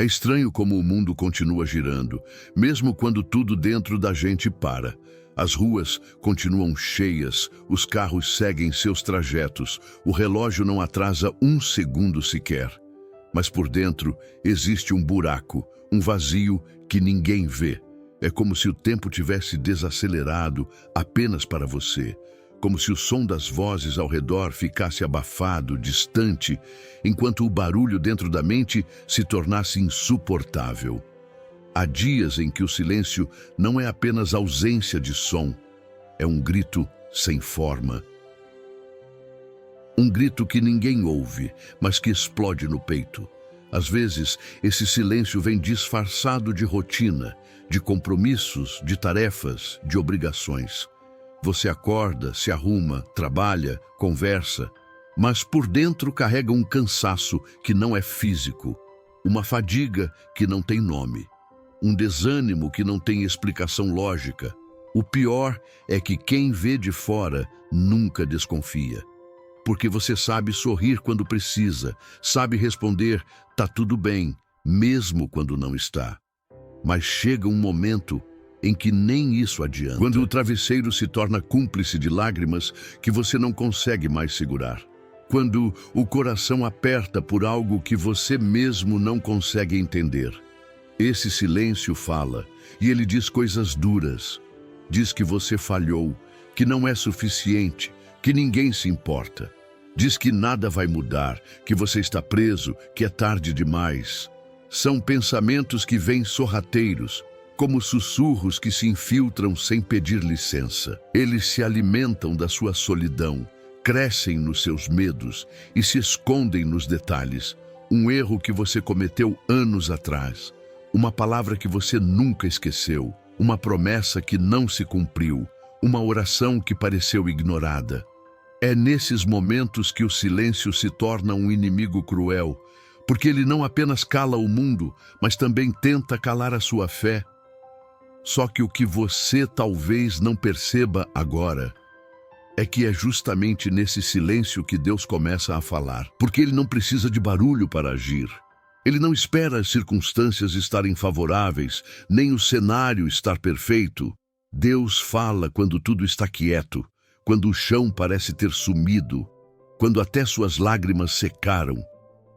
É estranho como o mundo continua girando, mesmo quando tudo dentro da gente para. As ruas continuam cheias, os carros seguem seus trajetos, o relógio não atrasa um segundo sequer. Mas por dentro existe um buraco, um vazio que ninguém vê. É como se o tempo tivesse desacelerado apenas para você. Como se o som das vozes ao redor ficasse abafado, distante, enquanto o barulho dentro da mente se tornasse insuportável. Há dias em que o silêncio não é apenas ausência de som, é um grito sem forma. Um grito que ninguém ouve, mas que explode no peito. Às vezes, esse silêncio vem disfarçado de rotina, de compromissos, de tarefas, de obrigações. Você acorda, se arruma, trabalha, conversa, mas por dentro carrega um cansaço que não é físico, uma fadiga que não tem nome, um desânimo que não tem explicação lógica. O pior é que quem vê de fora nunca desconfia, porque você sabe sorrir quando precisa, sabe responder, tá tudo bem, mesmo quando não está. Mas chega um momento em que nem isso adianta. Quando o travesseiro se torna cúmplice de lágrimas que você não consegue mais segurar. Quando o coração aperta por algo que você mesmo não consegue entender. Esse silêncio fala, e ele diz coisas duras. Diz que você falhou, que não é suficiente, que ninguém se importa. Diz que nada vai mudar, que você está preso, que é tarde demais. São pensamentos que vêm sorrateiros, como sussurros que se infiltram sem pedir licença. Eles se alimentam da sua solidão, crescem nos seus medos e se escondem nos detalhes. Um erro que você cometeu anos atrás, uma palavra que você nunca esqueceu, uma promessa que não se cumpriu, uma oração que pareceu ignorada. É nesses momentos que o silêncio se torna um inimigo cruel, porque ele não apenas cala o mundo, mas também tenta calar a sua fé. Só que o que você talvez não perceba agora é que é justamente nesse silêncio que Deus começa a falar, porque Ele não precisa de barulho para agir. Ele não espera as circunstâncias estarem favoráveis, nem o cenário estar perfeito. Deus fala quando tudo está quieto, quando o chão parece ter sumido, quando até suas lágrimas secaram.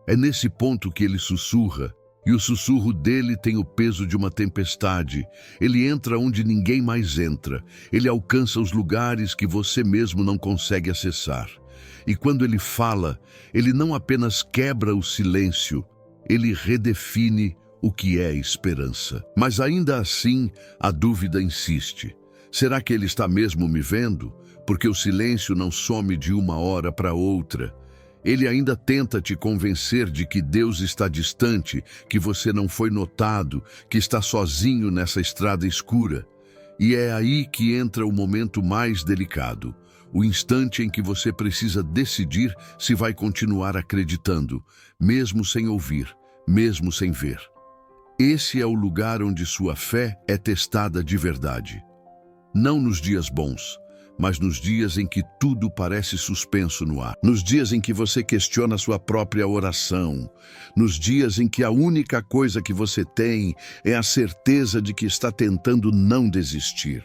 É nesse ponto que Ele sussurra, e o sussurro dele tem o peso de uma tempestade. Ele entra onde ninguém mais entra. Ele alcança os lugares que você mesmo não consegue acessar. E quando ele fala, ele não apenas quebra o silêncio, ele redefine o que é esperança. Mas ainda assim, a dúvida insiste. Será que ele está mesmo me vendo? Porque o silêncio não some de uma hora para outra. Ele ainda tenta te convencer de que Deus está distante, que você não foi notado, que está sozinho nessa estrada escura. E é aí que entra o momento mais delicado, o instante em que você precisa decidir se vai continuar acreditando, mesmo sem ouvir, mesmo sem ver. Esse é o lugar onde sua fé é testada de verdade. Não nos dias bons, mas nos dias em que tudo parece suspenso no ar. Nos dias em que você questiona sua própria oração. Nos dias em que a única coisa que você tem é a certeza de que está tentando não desistir.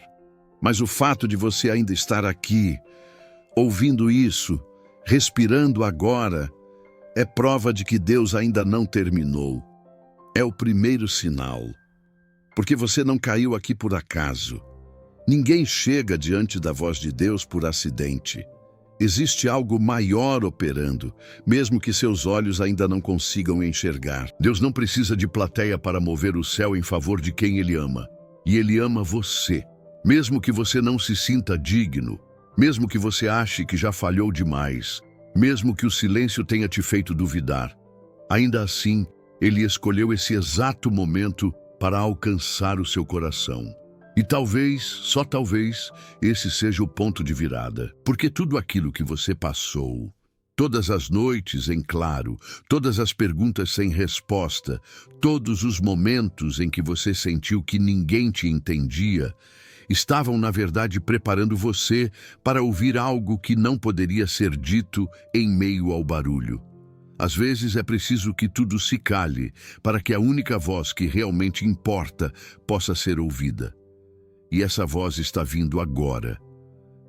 Mas o fato de você ainda estar aqui, ouvindo isso, respirando agora, é prova de que Deus ainda não terminou. É o primeiro sinal. Porque você não caiu aqui por acaso. Ninguém chega diante da voz de Deus por acidente. Existe algo maior operando, mesmo que seus olhos ainda não consigam enxergar. Deus não precisa de plateia para mover o céu em favor de quem Ele ama. E Ele ama você. Mesmo que você não se sinta digno, mesmo que você ache que já falhou demais, mesmo que o silêncio tenha te feito duvidar, ainda assim, Ele escolheu esse exato momento para alcançar o seu coração. E talvez, só talvez, esse seja o ponto de virada. Porque tudo aquilo que você passou, todas as noites em claro, todas as perguntas sem resposta, todos os momentos em que você sentiu que ninguém te entendia, estavam, na verdade, preparando você para ouvir algo que não poderia ser dito em meio ao barulho. Às vezes é preciso que tudo se cale para que a única voz que realmente importa possa ser ouvida. E essa voz está vindo agora.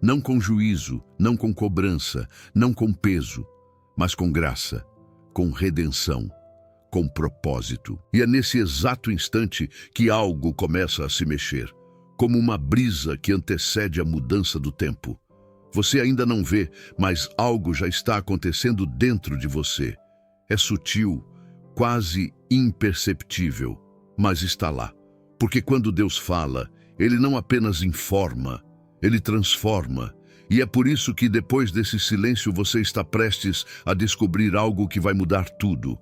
Não com juízo, não com cobrança, não com peso, mas com graça, com redenção, com propósito. E é nesse exato instante que algo começa a se mexer, como uma brisa que antecede a mudança do tempo. Você ainda não vê, mas algo já está acontecendo dentro de você. É sutil, quase imperceptível, mas está lá. Porque quando Deus fala, Ele não apenas informa, Ele transforma. E é por isso que depois desse silêncio você está prestes a descobrir algo que vai mudar tudo.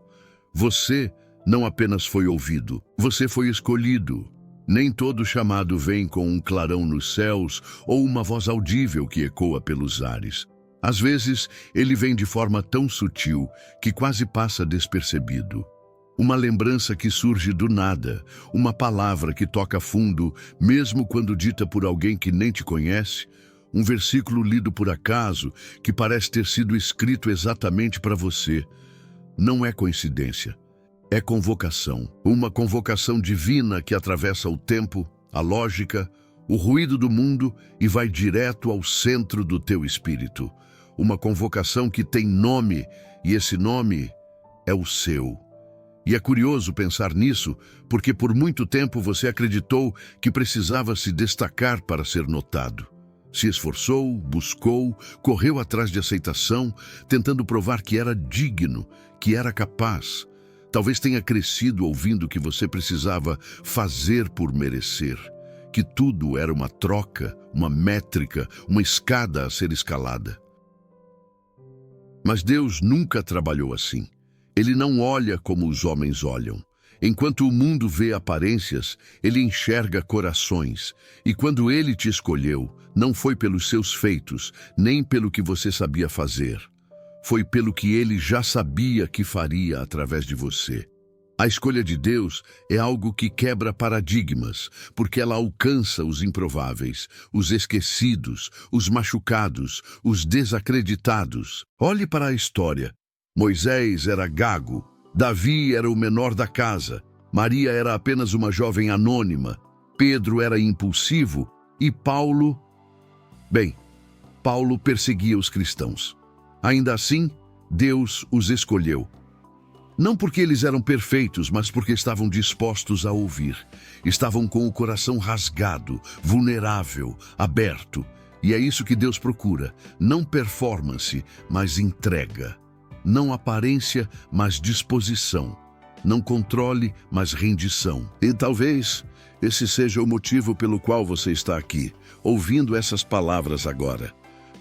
Você não apenas foi ouvido, você foi escolhido. Nem todo chamado vem com um clarão nos céus ou uma voz audível que ecoa pelos ares. Às vezes, ele vem de forma tão sutil que quase passa despercebido. Uma lembrança que surge do nada, uma palavra que toca fundo, mesmo quando dita por alguém que nem te conhece, um versículo lido por acaso que parece ter sido escrito exatamente para você. Não é coincidência. É convocação, uma convocação divina que atravessa o tempo, a lógica, o ruído do mundo e vai direto ao centro do teu espírito. Uma convocação que tem nome, e esse nome é o seu. E é curioso pensar nisso, porque por muito tempo você acreditou que precisava se destacar para ser notado. Se esforçou, buscou, correu atrás de aceitação, tentando provar que era digno, que era capaz. Talvez tenha crescido ouvindo que você precisava fazer por merecer, que tudo era uma troca, uma métrica, uma escada a ser escalada. Mas Deus nunca trabalhou assim. Ele não olha como os homens olham. Enquanto o mundo vê aparências, Ele enxerga corações. E quando Ele te escolheu, não foi pelos seus feitos, nem pelo que você sabia fazer. Foi pelo que Ele já sabia que faria através de você. A escolha de Deus é algo que quebra paradigmas, porque ela alcança os improváveis, os esquecidos, os machucados, os desacreditados. Olhe para a história. Moisés era gago, Davi era o menor da casa, Maria era apenas uma jovem anônima, Pedro era impulsivo e Paulo... Bem, Paulo perseguia os cristãos. Ainda assim, Deus os escolheu. Não porque eles eram perfeitos, mas porque estavam dispostos a ouvir. Estavam com o coração rasgado, vulnerável, aberto. E é isso que Deus procura. Não performance, mas entrega. Não aparência, mas disposição. Não controle, mas rendição. E talvez esse seja o motivo pelo qual você está aqui, ouvindo essas palavras agora.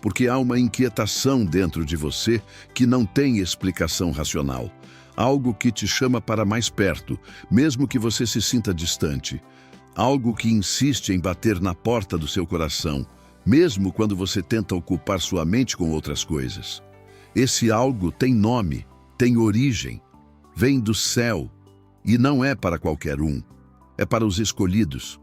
Porque há uma inquietação dentro de você que não tem explicação racional. Algo que te chama para mais perto, mesmo que você se sinta distante. Algo que insiste em bater na porta do seu coração, mesmo quando você tenta ocupar sua mente com outras coisas. Esse algo tem nome, tem origem, vem do céu e não é para qualquer um. É para os escolhidos.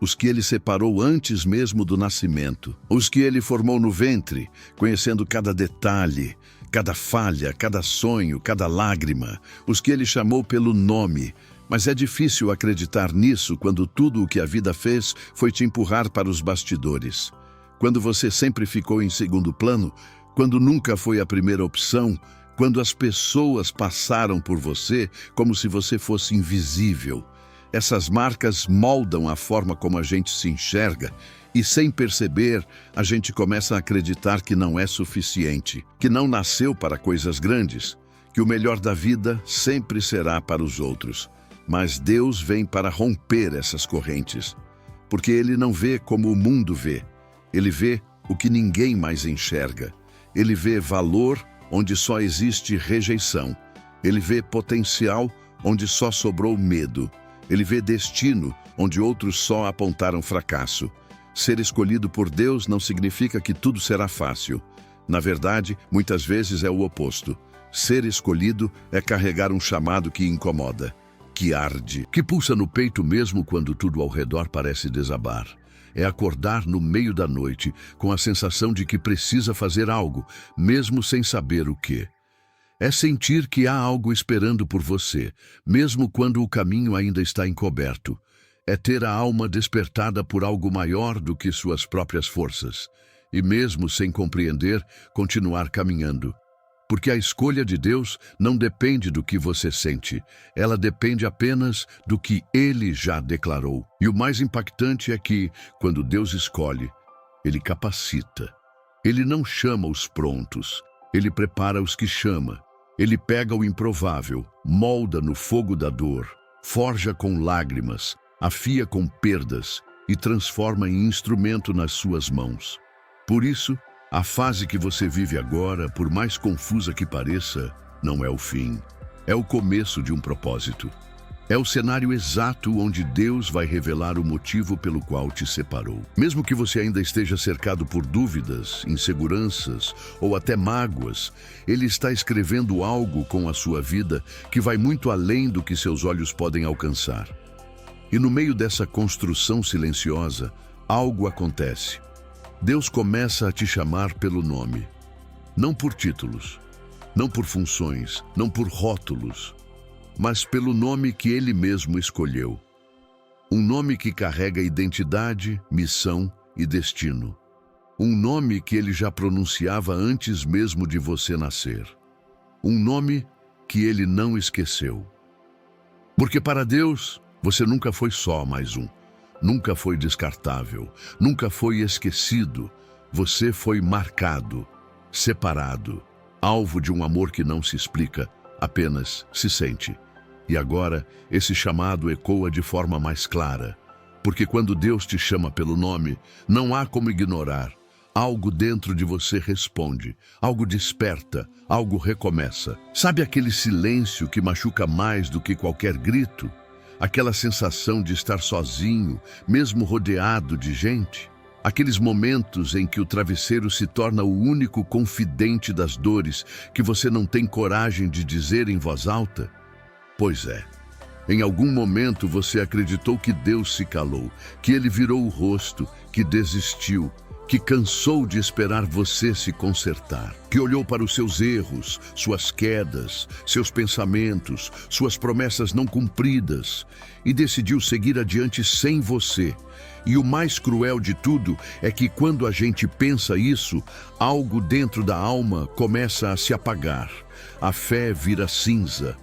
Os que Ele separou antes mesmo do nascimento, os que Ele formou no ventre, conhecendo cada detalhe, cada falha, cada sonho, cada lágrima, os que Ele chamou pelo nome. Mas é difícil acreditar nisso quando tudo o que a vida fez foi te empurrar para os bastidores. Quando você sempre ficou em segundo plano, quando nunca foi a primeira opção, quando as pessoas passaram por você como se você fosse invisível. Essas marcas moldam a forma como a gente se enxerga e, sem perceber, a gente começa a acreditar que não é suficiente, que não nasceu para coisas grandes, que o melhor da vida sempre será para os outros. Mas Deus vem para romper essas correntes, porque Ele não vê como o mundo vê. Ele vê o que ninguém mais enxerga. Ele vê valor onde só existe rejeição. Ele vê potencial onde só sobrou medo. Ele vê destino onde outros só apontaram fracasso. Ser escolhido por Deus não significa que tudo será fácil. Na verdade, muitas vezes é o oposto. Ser escolhido é carregar um chamado que incomoda, que arde, que pulsa no peito mesmo quando tudo ao redor parece desabar. É acordar no meio da noite com a sensação de que precisa fazer algo, mesmo sem saber o quê. É sentir que há algo esperando por você, mesmo quando o caminho ainda está encoberto. É ter a alma despertada por algo maior do que suas próprias forças. E mesmo sem compreender, continuar caminhando. Porque a escolha de Deus não depende do que você sente, ela depende apenas do que Ele já declarou. E o mais impactante é que, quando Deus escolhe, Ele capacita. Ele não chama os prontos, Ele prepara os que chama. Ele pega o improvável, molda no fogo da dor, forja com lágrimas, afia com perdas e transforma em instrumento nas suas mãos. Por isso, a fase que você vive agora, por mais confusa que pareça, não é o fim. É o começo de um propósito. É o cenário exato onde Deus vai revelar o motivo pelo qual te separou. Mesmo que você ainda esteja cercado por dúvidas, inseguranças ou até mágoas, Ele está escrevendo algo com a sua vida que vai muito além do que seus olhos podem alcançar. E no meio dessa construção silenciosa, algo acontece. Deus começa a te chamar pelo nome. Não por títulos, não por funções, não por rótulos, mas pelo nome que Ele mesmo escolheu. Um nome que carrega identidade, missão e destino. Um nome que Ele já pronunciava antes mesmo de você nascer. Um nome que Ele não esqueceu. Porque para Deus, você nunca foi só mais um. Nunca foi descartável, nunca foi esquecido. Você foi marcado, separado, alvo de um amor que não se explica, apenas se sente. E agora, esse chamado ecoa de forma mais clara. Porque quando Deus te chama pelo nome, não há como ignorar. Algo dentro de você responde, algo desperta, algo recomeça. Sabe aquele silêncio que machuca mais do que qualquer grito? Aquela sensação de estar sozinho, mesmo rodeado de gente? Aqueles momentos em que o travesseiro se torna o único confidente das dores que você não tem coragem de dizer em voz alta? Pois é. Em algum momento você acreditou que Deus se calou, que Ele virou o rosto, que desistiu, que cansou de esperar você se consertar, que olhou para os seus erros, suas quedas, seus pensamentos, suas promessas não cumpridas e decidiu seguir adiante sem você. E o mais cruel de tudo é que quando a gente pensa isso, algo dentro da alma começa a se apagar. A fé vira cinza.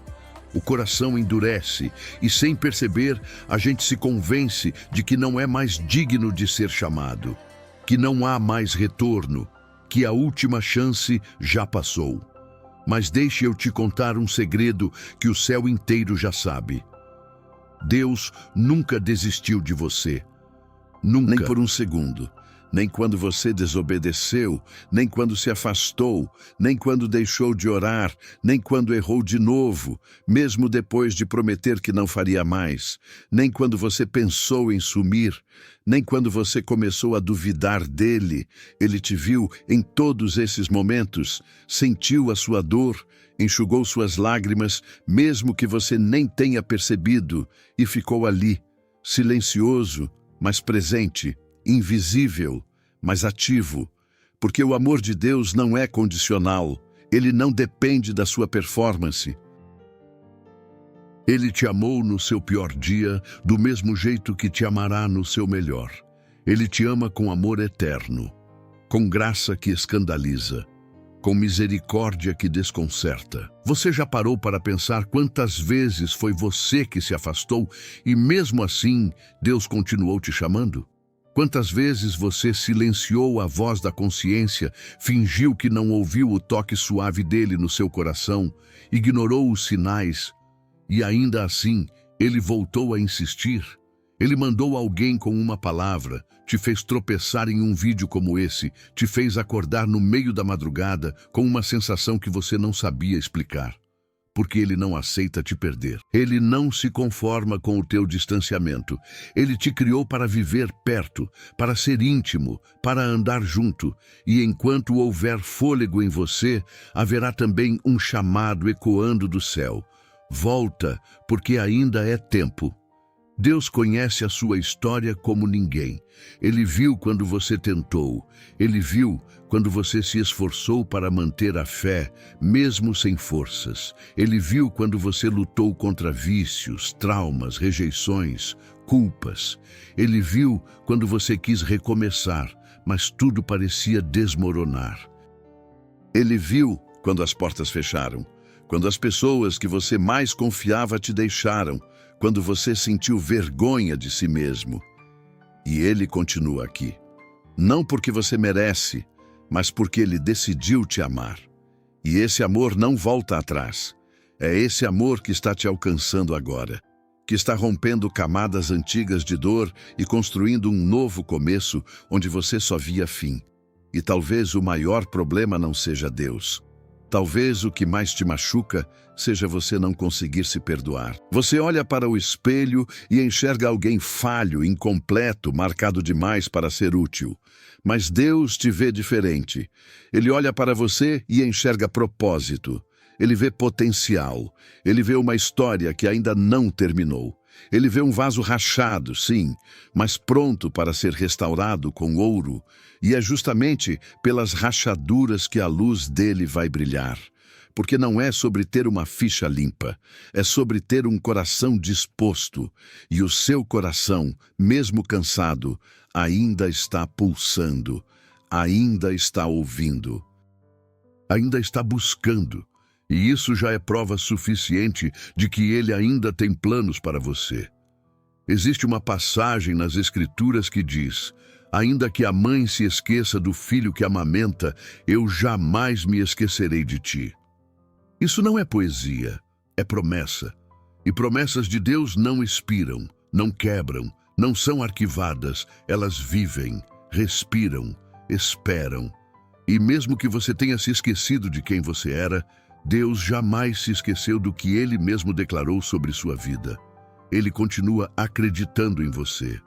O coração endurece e, sem perceber, a gente se convence de que não é mais digno de ser chamado, que não há mais retorno, que a última chance já passou. Mas deixe eu te contar um segredo que o céu inteiro já sabe. Deus nunca desistiu de você. Nunca. Nem por um segundo. Nem quando você desobedeceu, nem quando se afastou, nem quando deixou de orar, nem quando errou de novo, mesmo depois de prometer que não faria mais, nem quando você pensou em sumir, nem quando você começou a duvidar dele. Ele te viu em todos esses momentos, sentiu a sua dor, enxugou suas lágrimas, mesmo que você nem tenha percebido, e ficou ali, silencioso, mas presente, invisível, mas ativo, porque o amor de Deus não é condicional, ele não depende da sua performance. Ele te amou no seu pior dia, do mesmo jeito que te amará no seu melhor. Ele te ama com amor eterno, com graça que escandaliza, com misericórdia que desconcerta. Você já parou para pensar quantas vezes foi você que se afastou e mesmo assim Deus continuou te chamando? Quantas vezes você silenciou a voz da consciência, fingiu que não ouviu o toque suave dele no seu coração, ignorou os sinais e ainda assim ele voltou a insistir? Ele mandou alguém com uma palavra, te fez tropeçar em um vídeo como esse, te fez acordar no meio da madrugada com uma sensação que você não sabia explicar. Porque ele não aceita te perder. Ele não se conforma com o teu distanciamento. Ele te criou para viver perto, para ser íntimo, para andar junto. E enquanto houver fôlego em você, haverá também um chamado ecoando do céu. Volta, porque ainda é tempo. Deus conhece a sua história como ninguém. Ele viu quando você tentou. Ele viu quando você se esforçou para manter a fé, mesmo sem forças. Ele viu quando você lutou contra vícios, traumas, rejeições, culpas. Ele viu quando você quis recomeçar, mas tudo parecia desmoronar. Ele viu quando as portas fecharam, quando as pessoas que você mais confiava te deixaram, quando você sentiu vergonha de si mesmo. E Ele continua aqui. Não porque você merece, mas porque Ele decidiu te amar. E esse amor não volta atrás. É esse amor que está te alcançando agora, que está rompendo camadas antigas de dor e construindo um novo começo onde você só via fim. E talvez o maior problema não seja Deus. Talvez o que mais te machuca seja você não conseguir se perdoar. Você olha para o espelho e enxerga alguém falho, incompleto, marcado demais para ser útil. Mas Deus te vê diferente. Ele olha para você e enxerga propósito. Ele vê potencial. Ele vê uma história que ainda não terminou. Ele vê um vaso rachado, sim, mas pronto para ser restaurado com ouro. E é justamente pelas rachaduras que a luz dele vai brilhar. Porque não é sobre ter uma ficha limpa, é sobre ter um coração disposto. E o seu coração, mesmo cansado, ainda está pulsando, ainda está ouvindo, ainda está buscando. E isso já é prova suficiente de que Ele ainda tem planos para você. Existe uma passagem nas Escrituras que diz: ainda que a mãe se esqueça do filho que amamenta, eu jamais me esquecerei de ti. Isso não é poesia, é promessa. E promessas de Deus não expiram, não quebram, não são arquivadas, elas vivem, respiram, esperam. E mesmo que você tenha se esquecido de quem você era, Deus jamais se esqueceu do que Ele mesmo declarou sobre sua vida. Ele continua acreditando em você.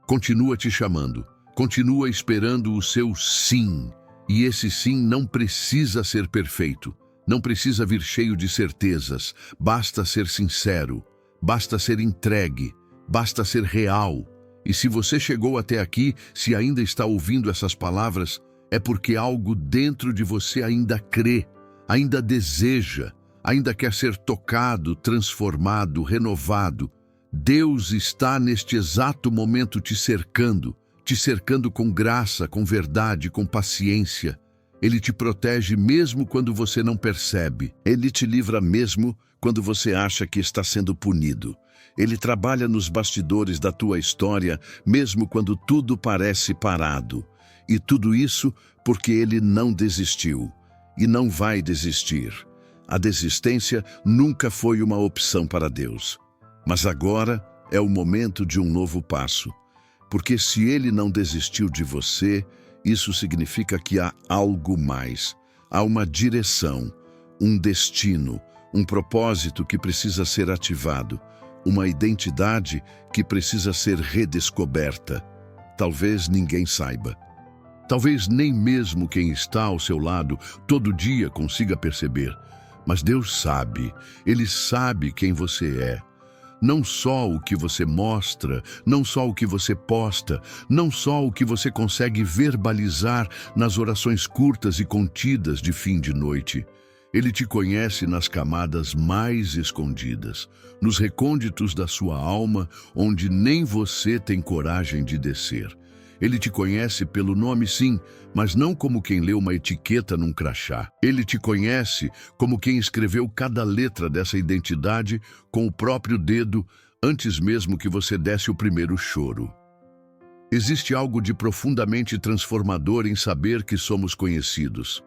Continua te chamando, continua esperando o seu sim. E esse sim não precisa ser perfeito, não precisa vir cheio de certezas, basta ser sincero, basta ser entregue, basta ser real. E se você chegou até aqui, se ainda está ouvindo essas palavras, é porque algo dentro de você ainda crê, ainda deseja, ainda quer ser tocado, transformado, renovado. Deus está neste exato momento te cercando com graça, com verdade, com paciência. Ele te protege mesmo quando você não percebe. Ele te livra mesmo quando você acha que está sendo punido. Ele trabalha nos bastidores da tua história, mesmo quando tudo parece parado. E tudo isso porque Ele não desistiu. E não vai desistir. A desistência nunca foi uma opção para Deus. Mas agora é o momento de um novo passo. Porque se Ele não desistiu de você, isso significa que há algo mais. Há uma direção, um destino, um propósito que precisa ser ativado, uma identidade que precisa ser redescoberta. Talvez ninguém saiba. Talvez nem mesmo quem está ao seu lado todo dia consiga perceber. Mas Deus sabe, Ele sabe quem você é. Não só o que você mostra, não só o que você posta, não só o que você consegue verbalizar nas orações curtas e contidas de fim de noite. Ele te conhece nas camadas mais escondidas, nos recônditos da sua alma, onde nem você tem coragem de descer. Ele te conhece pelo nome, sim, mas não como quem lê uma etiqueta num crachá. Ele te conhece como quem escreveu cada letra dessa identidade com o próprio dedo, antes mesmo que você desse o primeiro choro. Existe algo de profundamente transformador em saber que somos conhecidos.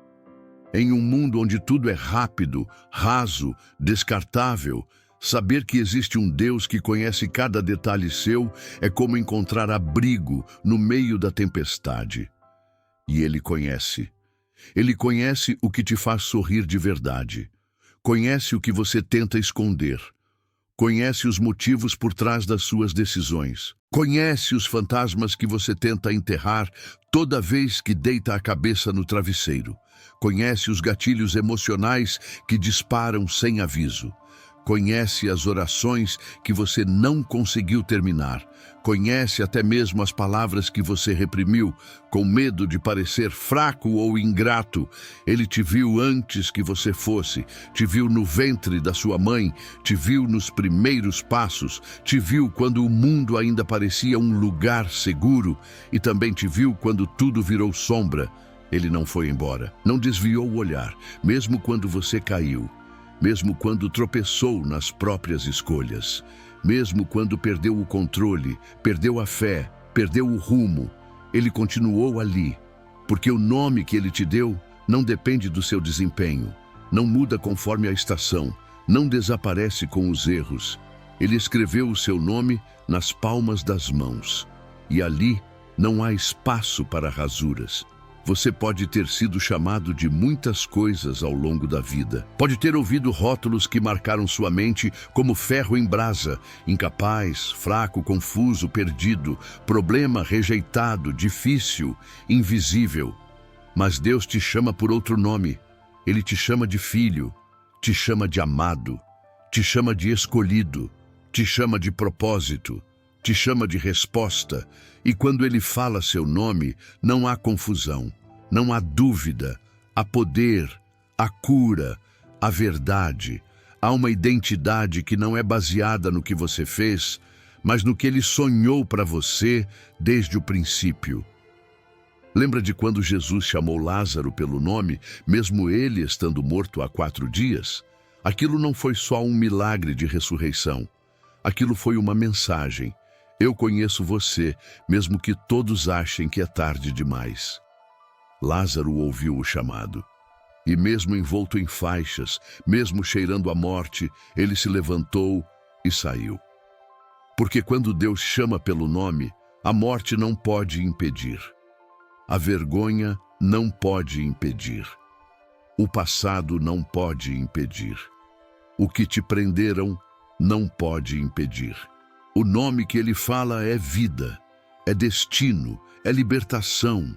Em um mundo onde tudo é rápido, raso, descartável, saber que existe um Deus que conhece cada detalhe seu é como encontrar abrigo no meio da tempestade. E Ele conhece. Ele conhece o que te faz sorrir de verdade. Conhece o que você tenta esconder. Conhece os motivos por trás das suas decisões. Conhece os fantasmas que você tenta enterrar toda vez que deita a cabeça no travesseiro. Conhece os gatilhos emocionais que disparam sem aviso. Conhece as orações que você não conseguiu terminar. Conhece até mesmo as palavras que você reprimiu, com medo de parecer fraco ou ingrato. Ele te viu antes que você fosse, te viu no ventre da sua mãe, te viu nos primeiros passos, te viu quando o mundo ainda parecia um lugar seguro e também te viu quando tudo virou sombra. Ele não foi embora, não desviou o olhar, mesmo quando você caiu. Mesmo quando tropeçou nas próprias escolhas, mesmo quando perdeu o controle, perdeu a fé, perdeu o rumo, ele continuou ali, porque o nome que ele te deu não depende do seu desempenho, não muda conforme a estação, não desaparece com os erros. Ele escreveu o seu nome nas palmas das mãos, e ali não há espaço para rasuras. Você pode ter sido chamado de muitas coisas ao longo da vida. Pode ter ouvido rótulos que marcaram sua mente como ferro em brasa, incapaz, fraco, confuso, perdido, problema, rejeitado, difícil, invisível. Mas Deus te chama por outro nome. Ele te chama de filho, te chama de amado, te chama de escolhido, te chama de propósito, te chama de resposta, e quando ele fala seu nome, não há confusão, não há dúvida, há poder, há cura, há verdade, há uma identidade que não é baseada no que você fez, mas no que ele sonhou para você desde o princípio. Lembra de quando Jesus chamou Lázaro pelo nome, mesmo ele estando morto há 4 dias? Aquilo não foi só um milagre de ressurreição, aquilo foi uma mensagem. Eu conheço você, mesmo que todos achem que é tarde demais. Lázaro ouviu o chamado. E mesmo envolto em faixas, mesmo cheirando a morte, ele se levantou e saiu. Porque quando Deus chama pelo nome, a morte não pode impedir. A vergonha não pode impedir. O passado não pode impedir. O que te prenderam não pode impedir. O nome que ele fala é vida, é destino, é libertação.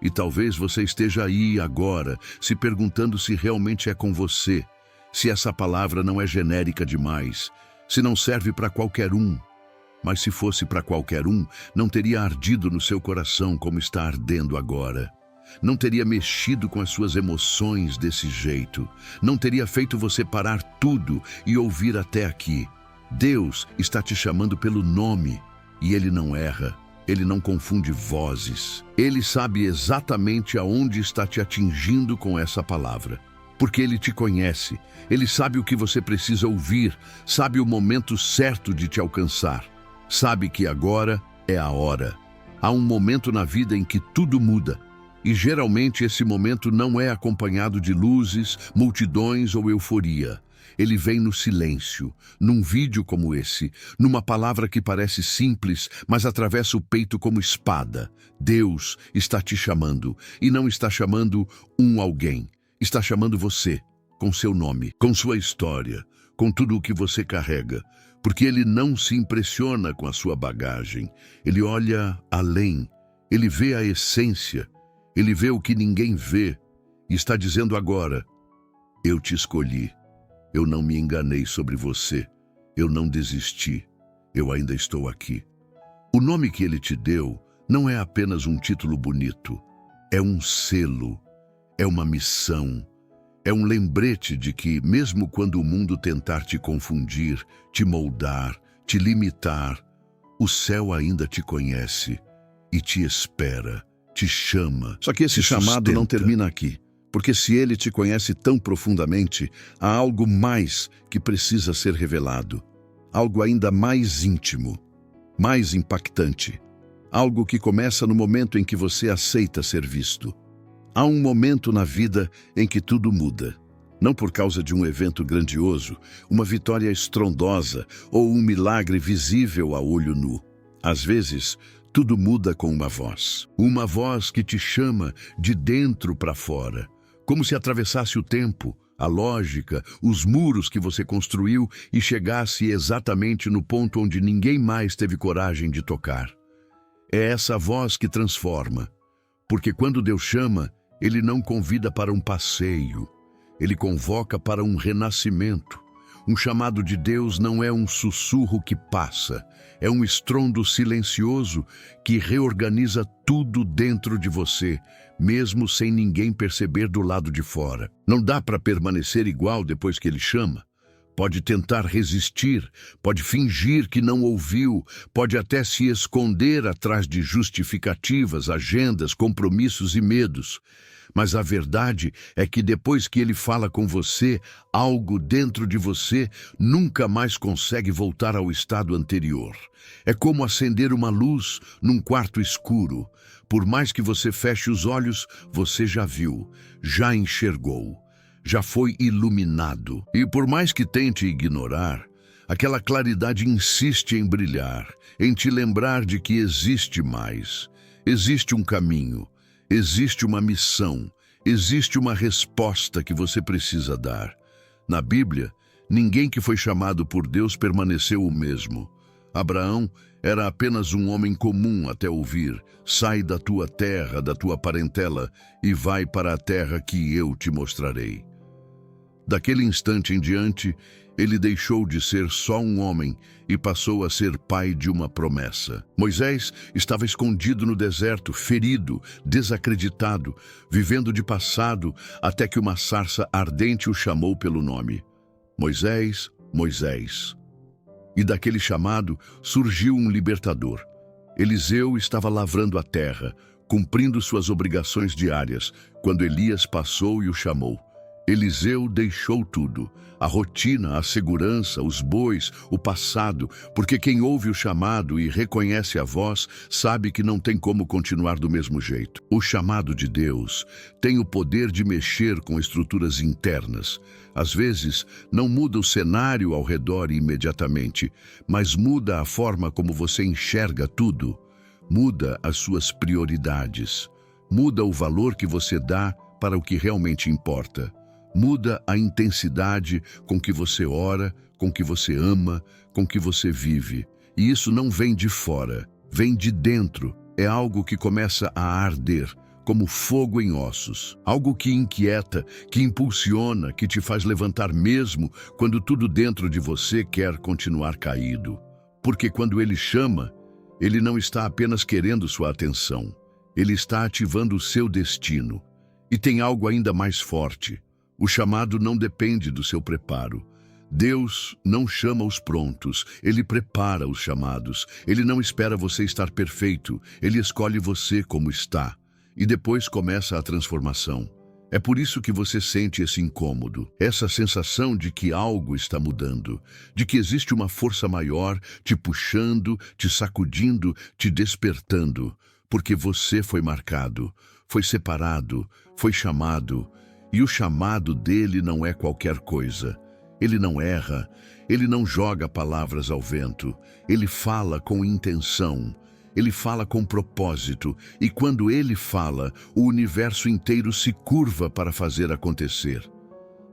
E talvez você esteja aí agora, se perguntando se realmente é com você, se essa palavra não é genérica demais, se não serve para qualquer um. Mas se fosse para qualquer um, não teria ardido no seu coração como está ardendo agora. Não teria mexido com as suas emoções desse jeito. Não teria feito você parar tudo e ouvir até aqui. Deus está te chamando pelo nome e Ele não erra, Ele não confunde vozes. Ele sabe exatamente aonde está te atingindo com essa palavra, porque Ele te conhece, Ele sabe o que você precisa ouvir, sabe o momento certo de te alcançar, sabe que agora é a hora. Há um momento na vida em que tudo muda, e geralmente esse momento não é acompanhado de luzes, multidões ou euforia. Ele vem no silêncio, num vídeo como esse, numa palavra que parece simples, mas atravessa o peito como espada. Deus está te chamando, e não está chamando alguém. Está chamando você, com seu nome, com sua história, com tudo o que você carrega. Porque Ele não se impressiona com a sua bagagem. Ele olha além, Ele vê a essência, Ele vê o que ninguém vê. E está dizendo agora, eu te escolhi. Eu não me enganei sobre você, eu não desisti, eu ainda estou aqui. O nome que Ele te deu não é apenas um título bonito, é um selo, é uma missão, é um lembrete de que, mesmo quando o mundo tentar te confundir, te moldar, te limitar, o céu ainda te conhece e te espera, te chama. Só que esse chamado não termina aqui. Porque se Ele te conhece tão profundamente, há algo mais que precisa ser revelado. Algo ainda mais íntimo, mais impactante. Algo que começa no momento em que você aceita ser visto. Há um momento na vida em que tudo muda. Não por causa de um evento grandioso, uma vitória estrondosa ou um milagre visível a olho nu. Às vezes, tudo muda com uma voz. Uma voz que te chama de dentro para fora. Como se atravessasse o tempo, a lógica, os muros que você construiu e chegasse exatamente no ponto onde ninguém mais teve coragem de tocar. É essa voz que transforma, porque quando Deus chama, Ele não convida para um passeio, Ele convoca para um renascimento, Um chamado de Deus não é um sussurro que passa, é um estrondo silencioso que reorganiza tudo dentro de você, mesmo sem ninguém perceber do lado de fora. Não dá para permanecer igual depois que ele chama. Pode tentar resistir, pode fingir que não ouviu, pode até se esconder atrás de justificativas, agendas, compromissos e medos. Mas a verdade é que depois que ele fala com você, algo dentro de você nunca mais consegue voltar ao estado anterior. É como acender uma luz num quarto escuro. Por mais que você feche os olhos, você já viu, já enxergou, já foi iluminado. E por mais que tente ignorar, aquela claridade insiste em brilhar, em te lembrar de que existe mais. Existe um caminho. Existe uma missão, existe uma resposta que você precisa dar. Na Bíblia, ninguém que foi chamado por Deus permaneceu o mesmo. Abraão era apenas um homem comum até ouvir: sai da tua terra, da tua parentela, e vai para a terra que eu te mostrarei. Daquele instante em diante, ele deixou de ser só um homem e passou a ser pai de uma promessa. Moisés estava escondido no deserto, ferido, desacreditado, vivendo de passado, até que uma sarça ardente o chamou pelo nome. Moisés, Moisés. E daquele chamado surgiu um libertador. Eliseu estava lavrando a terra, cumprindo suas obrigações diárias, quando Elias passou e o chamou. Eliseu deixou tudo, a rotina, a segurança, os bois, o passado, porque quem ouve o chamado e reconhece a voz, sabe que não tem como continuar do mesmo jeito. O chamado de Deus tem o poder de mexer com estruturas internas. Às vezes, não muda o cenário ao redor imediatamente, mas muda a forma como você enxerga tudo, muda as suas prioridades, muda o valor que você dá para o que realmente importa. Muda a intensidade com que você ora, com que você ama, com que você vive. E isso não vem de fora, vem de dentro. É algo que começa a arder, como fogo em ossos. Algo que inquieta, que impulsiona, que te faz levantar mesmo quando tudo dentro de você quer continuar caído. Porque quando ele chama, ele não está apenas querendo sua atenção. Ele está ativando o seu destino. E tem algo ainda mais forte. O chamado não depende do seu preparo. Deus não chama os prontos, Ele prepara os chamados. Ele não espera você estar perfeito, Ele escolhe você como está. E depois começa a transformação. É por isso que você sente esse incômodo, essa sensação de que algo está mudando, de que existe uma força maior te puxando, te sacudindo, te despertando, porque você foi marcado, foi separado, foi chamado. E o chamado dele não é qualquer coisa. Ele não erra, ele não joga palavras ao vento. Ele fala com intenção, ele fala com propósito. E quando ele fala, o universo inteiro se curva para fazer acontecer.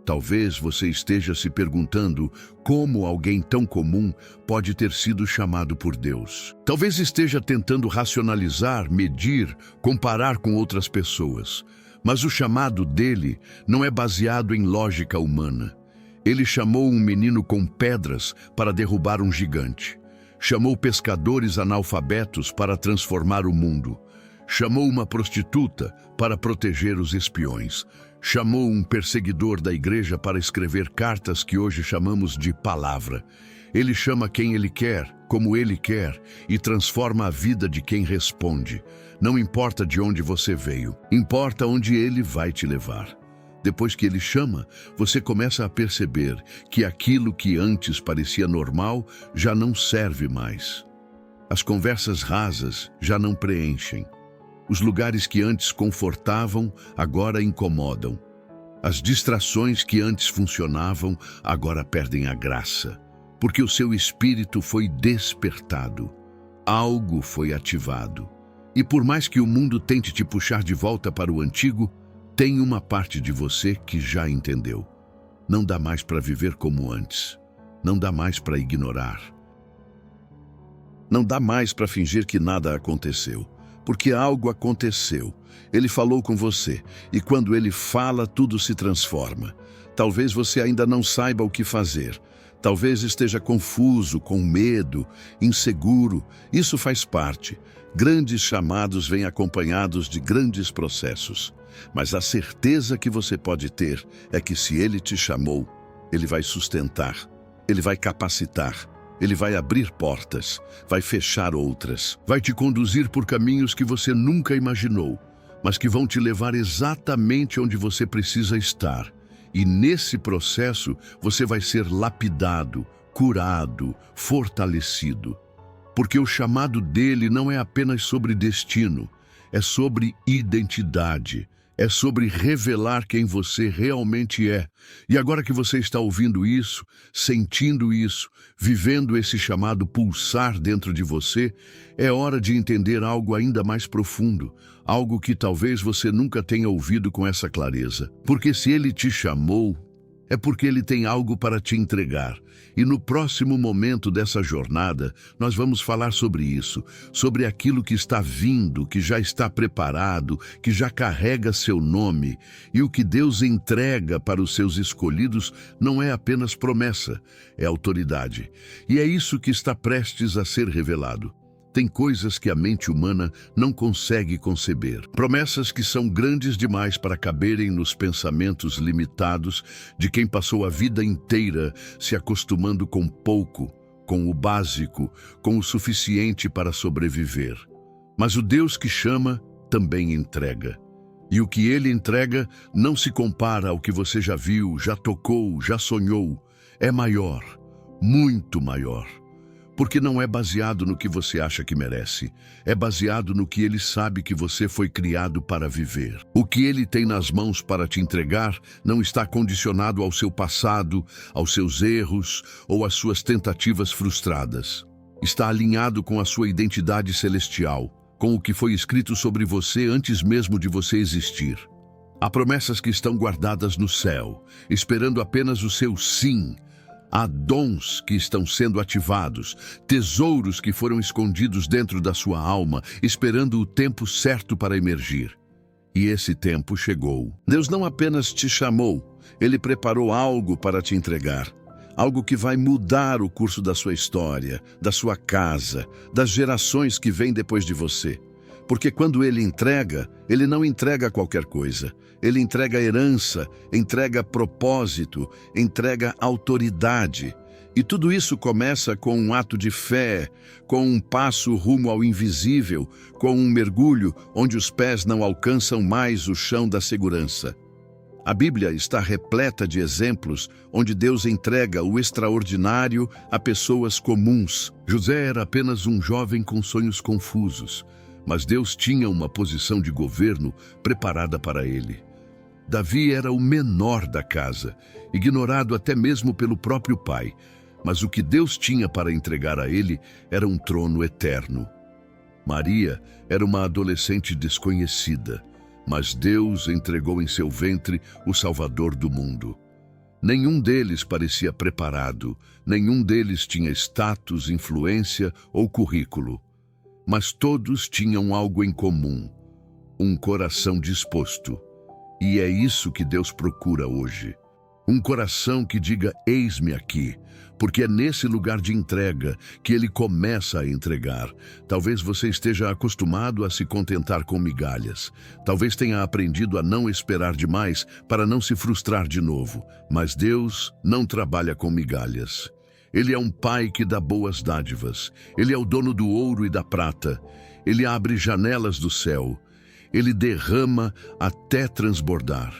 Talvez você esteja se perguntando como alguém tão comum pode ter sido chamado por Deus. Talvez esteja tentando racionalizar, medir, comparar com outras pessoas. Mas o chamado dele não é baseado em lógica humana. Ele chamou um menino com pedras para derrubar um gigante. Chamou pescadores analfabetos para transformar o mundo. Chamou uma prostituta para proteger os espiões. Chamou um perseguidor da igreja para escrever cartas que hoje chamamos de palavra. Ele chama quem ele quer, como ele quer, e transforma a vida de quem responde. Não importa de onde você veio, importa onde ele vai te levar. Depois que ele chama, você começa a perceber que aquilo que antes parecia normal já não serve mais. As conversas rasas já não preenchem. Os lugares que antes confortavam, agora incomodam. As distrações que antes funcionavam, agora perdem a graça. Porque o seu espírito foi despertado. Algo foi ativado. E por mais que o mundo tente te puxar de volta para o antigo, tem uma parte de você que já entendeu. Não dá mais para viver como antes. Não dá mais para ignorar. Não dá mais para fingir que nada aconteceu. Porque algo aconteceu. Ele falou com você. E quando ele fala, tudo se transforma. Talvez você ainda não saiba o que fazer. Talvez esteja confuso, com medo, inseguro. Isso faz parte. Grandes chamados vêm acompanhados de grandes processos. Mas a certeza que você pode ter é que se Ele te chamou, Ele vai sustentar, Ele vai capacitar, Ele vai abrir portas, vai fechar outras, vai te conduzir por caminhos que você nunca imaginou, mas que vão te levar exatamente onde você precisa estar. E nesse processo, você vai ser lapidado, curado, fortalecido. Porque o chamado dele não é apenas sobre destino, é sobre identidade, é sobre revelar quem você realmente é. E agora que você está ouvindo isso, sentindo isso, vivendo esse chamado pulsar dentro de você, é hora de entender algo ainda mais profundo, algo que talvez você nunca tenha ouvido com essa clareza. Porque se ele te chamou, é porque ele tem algo para te entregar. E no próximo momento dessa jornada, nós vamos falar sobre isso, sobre aquilo que está vindo, que já está preparado, que já carrega seu nome. E o que Deus entrega para os seus escolhidos não é apenas promessa, é autoridade. E é isso que está prestes a ser revelado. Tem coisas que a mente humana não consegue conceber. Promessas que são grandes demais para caberem nos pensamentos limitados de quem passou a vida inteira se acostumando com pouco, com o básico, com o suficiente para sobreviver. Mas o Deus que chama também entrega. E o que Ele entrega não se compara ao que você já viu, já tocou, já sonhou. É maior, muito maior. Porque não é baseado no que você acha que merece, é baseado no que Ele sabe que você foi criado para viver. O que Ele tem nas mãos para te entregar não está condicionado ao seu passado, aos seus erros ou às suas tentativas frustradas. Está alinhado com a sua identidade celestial, com o que foi escrito sobre você antes mesmo de você existir. Há promessas que estão guardadas no céu, esperando apenas o seu sim. Há dons que estão sendo ativados, tesouros que foram escondidos dentro da sua alma, esperando o tempo certo para emergir. E esse tempo chegou. Deus não apenas te chamou, Ele preparou algo para te entregar. Algo que vai mudar o curso da sua história, da sua casa, das gerações que vêm depois de você. Porque quando Ele entrega, Ele não entrega qualquer coisa. Ele entrega herança, entrega propósito, entrega autoridade. E tudo isso começa com um ato de fé, com um passo rumo ao invisível, com um mergulho onde os pés não alcançam mais o chão da segurança. A Bíblia está repleta de exemplos onde Deus entrega o extraordinário a pessoas comuns. José era apenas um jovem com sonhos confusos, mas Deus tinha uma posição de governo preparada para ele. Davi era o menor da casa, ignorado até mesmo pelo próprio pai, mas o que Deus tinha para entregar a ele era um trono eterno. Maria era uma adolescente desconhecida, mas Deus entregou em seu ventre o Salvador do mundo. Nenhum deles parecia preparado, nenhum deles tinha status, influência ou currículo. Mas todos tinham algo em comum, um coração disposto. E é isso que Deus procura hoje. Um coração que diga, eis-me aqui, porque é nesse lugar de entrega que Ele começa a entregar. Talvez você esteja acostumado a se contentar com migalhas. Talvez tenha aprendido a não esperar demais para não se frustrar de novo. Mas Deus não trabalha com migalhas. Ele é um pai que dá boas dádivas. Ele é o dono do ouro e da prata. Ele abre janelas do céu. Ele derrama até transbordar.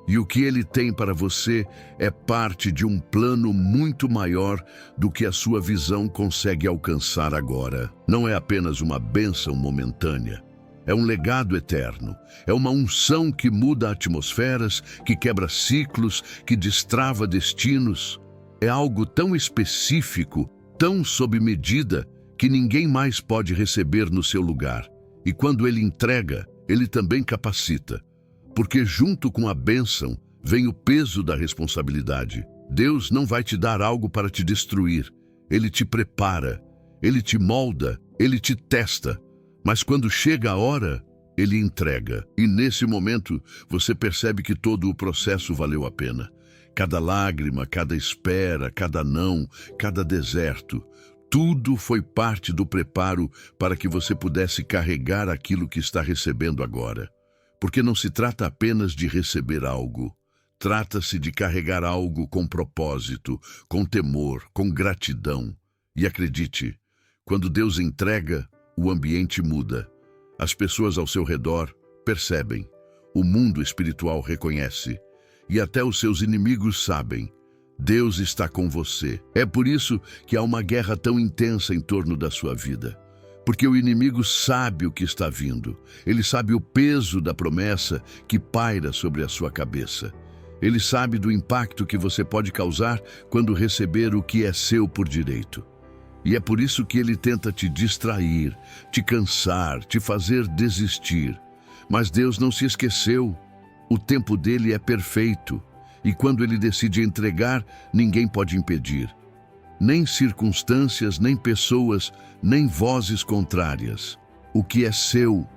E o que Ele tem para você é parte de um plano muito maior do que a sua visão consegue alcançar agora. Não é apenas uma bênção momentânea. É um legado eterno. É uma unção que muda atmosferas, que quebra ciclos, que destrava destinos. É algo tão específico, tão sob medida, que ninguém mais pode receber no seu lugar. E quando Ele entrega, Ele também capacita. Porque junto com a bênção vem o peso da responsabilidade. Deus não vai te dar algo para te destruir. Ele te prepara, Ele te molda, Ele te testa. Mas quando chega a hora, Ele entrega. E nesse momento, você percebe que todo o processo valeu a pena. Cada lágrima, cada espera, cada não, cada deserto, tudo foi parte do preparo para que você pudesse carregar aquilo que está recebendo agora. Porque não se trata apenas de receber algo. Trata-se de carregar algo com propósito, com temor, com gratidão. E acredite, quando Deus entrega, o ambiente muda. As pessoas ao seu redor percebem, o mundo espiritual reconhece, e até os seus inimigos sabem. Deus está com você. É por isso que há uma guerra tão intensa em torno da sua vida. Porque o inimigo sabe o que está vindo. Ele sabe o peso da promessa que paira sobre a sua cabeça. Ele sabe do impacto que você pode causar quando receber o que é seu por direito. E é por isso que ele tenta te distrair, te cansar, te fazer desistir. Mas Deus não se esqueceu. O tempo dele é perfeito. E quando ele decide entregar, ninguém pode impedir. Nem circunstâncias, nem pessoas, nem vozes contrárias. O que é seu,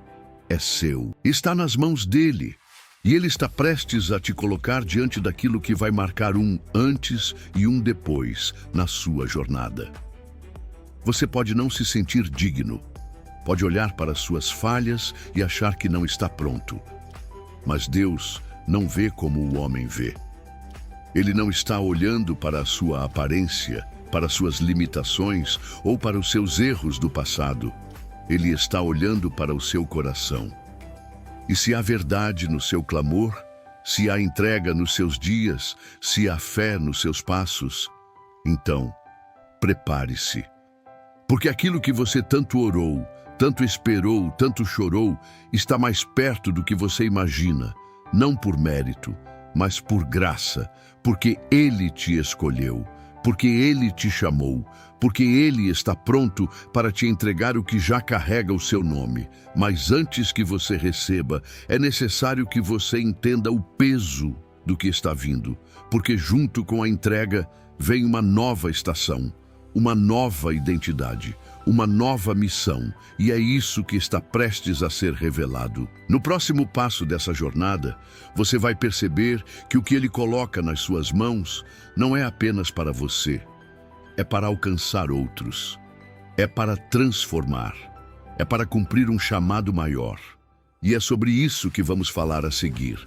é seu. Está nas mãos dele. E ele está prestes a te colocar diante daquilo que vai marcar um antes e um depois na sua jornada. Você pode não se sentir digno. Pode olhar para suas falhas e achar que não está pronto. Mas Deus não vê como o homem vê. Ele não está olhando para a sua aparência, para suas limitações ou para os seus erros do passado. Ele está olhando para o seu coração. E se há verdade no seu clamor, se há entrega nos seus dias, se há fé nos seus passos, então, prepare-se. Porque aquilo que você tanto orou, tanto esperou, tanto chorou, está mais perto do que você imagina, não por mérito, mas por graça, porque Ele te escolheu, porque Ele te chamou, porque Ele está pronto para te entregar o que já carrega o seu nome. Mas antes que você receba, é necessário que você entenda o peso do que está vindo, porque junto com a entrega vem uma nova estação, uma nova identidade, uma nova missão, e é isso que está prestes a ser revelado. No próximo passo dessa jornada, você vai perceber que o que Ele coloca nas suas mãos não é apenas para você, é para alcançar outros, é para transformar, é para cumprir um chamado maior. E é sobre isso que vamos falar a seguir,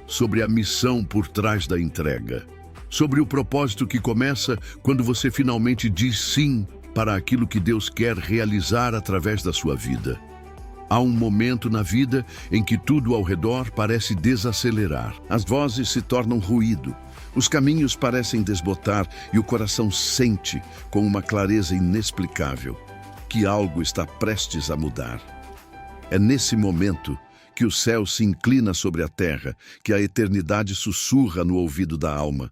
sobre a missão por trás da entrega, sobre o propósito que começa quando você finalmente diz sim para aquilo que Deus quer realizar através da sua vida. Há um momento na vida em que tudo ao redor parece desacelerar. As vozes se tornam ruído, os caminhos parecem desbotar e o coração sente, com uma clareza inexplicável, que algo está prestes a mudar. É nesse momento que o céu se inclina sobre a terra, que a eternidade sussurra no ouvido da alma,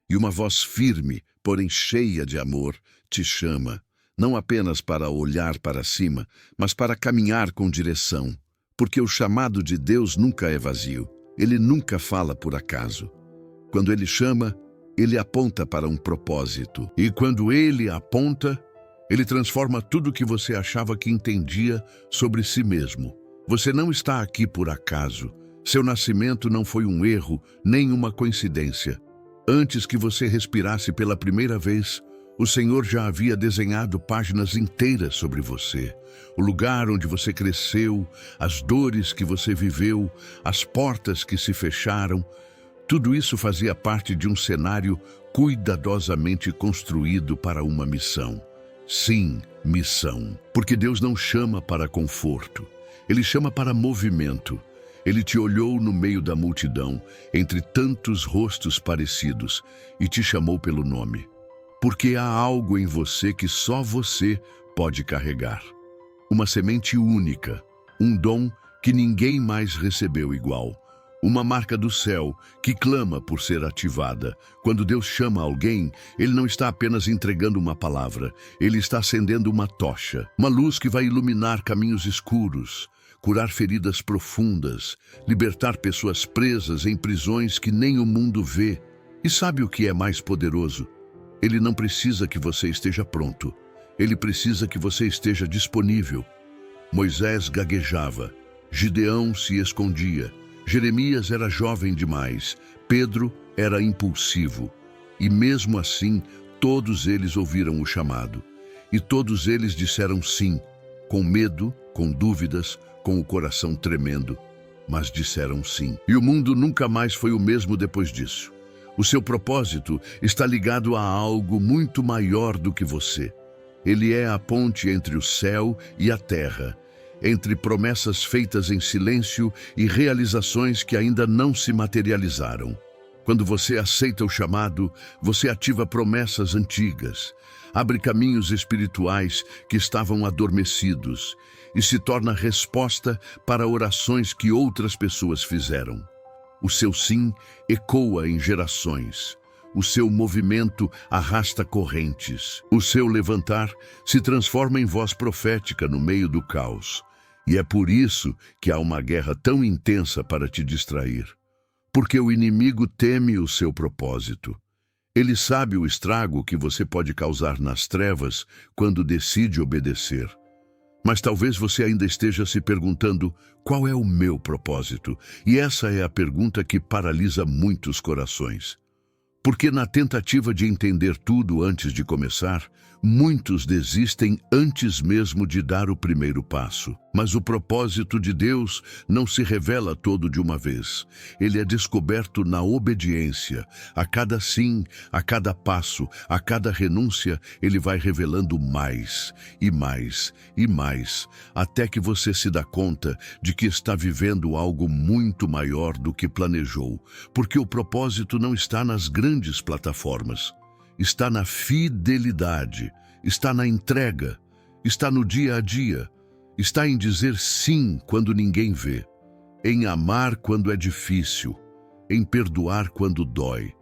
e uma voz firme, porém cheia de amor, te chama, não apenas para olhar para cima, mas para caminhar com direção, porque o chamado de Deus nunca é vazio, Ele nunca fala por acaso. Quando Ele chama, Ele aponta para um propósito, e quando Ele aponta, Ele transforma tudo que você achava que entendia sobre si mesmo. Você não está aqui por acaso, seu nascimento não foi um erro, nem uma coincidência. Antes que você respirasse pela primeira vez, o Senhor já havia desenhado páginas inteiras sobre você. O lugar onde você cresceu, as dores que você viveu, as portas que se fecharam, tudo isso fazia parte de um cenário cuidadosamente construído para uma missão. Sim, missão. Porque Deus não chama para conforto, Ele chama para movimento. Ele te olhou no meio da multidão, entre tantos rostos parecidos, e te chamou pelo nome. Porque há algo em você que só você pode carregar. Uma semente única, um dom que ninguém mais recebeu igual. Uma marca do céu que clama por ser ativada. Quando Deus chama alguém, Ele não está apenas entregando uma palavra, Ele está acendendo uma tocha, uma luz que vai iluminar caminhos escuros, curar feridas profundas, libertar pessoas presas em prisões que nem o mundo vê. E sabe o que é mais poderoso? Ele não precisa que você esteja pronto. Ele precisa que você esteja disponível. Moisés gaguejava, Gideão se escondia, Jeremias era jovem demais, Pedro era impulsivo. E mesmo assim, todos eles ouviram o chamado. E todos eles disseram sim, com medo, com dúvidas, com o coração tremendo. Mas disseram sim. E o mundo nunca mais foi o mesmo depois disso. O seu propósito está ligado a algo muito maior do que você. Ele é a ponte entre o céu e a terra, entre promessas feitas em silêncio e realizações que ainda não se materializaram. Quando você aceita o chamado, você ativa promessas antigas, abre caminhos espirituais que estavam adormecidos e se torna resposta para orações que outras pessoas fizeram. O seu sim ecoa em gerações. O seu movimento arrasta correntes. O seu levantar se transforma em voz profética no meio do caos. E é por isso que há uma guerra tão intensa para te distrair. Porque o inimigo teme o seu propósito. Ele sabe o estrago que você pode causar nas trevas quando decide obedecer. Mas talvez você ainda esteja se perguntando: qual é o meu propósito? E essa é a pergunta que paralisa muitos corações. Porque na tentativa de entender tudo antes de começar, muitos desistem antes mesmo de dar o primeiro passo. Mas o propósito de Deus não se revela todo de uma vez. Ele é descoberto na obediência. A cada sim, a cada passo, a cada renúncia, ele vai revelando mais e mais e mais, até que você se dá conta de que está vivendo algo muito maior do que planejou. Porque o propósito não está nas grandes plataformas. Está na fidelidade, está na entrega, está no dia a dia, está em dizer sim quando ninguém vê, em amar quando é difícil, em perdoar quando dói,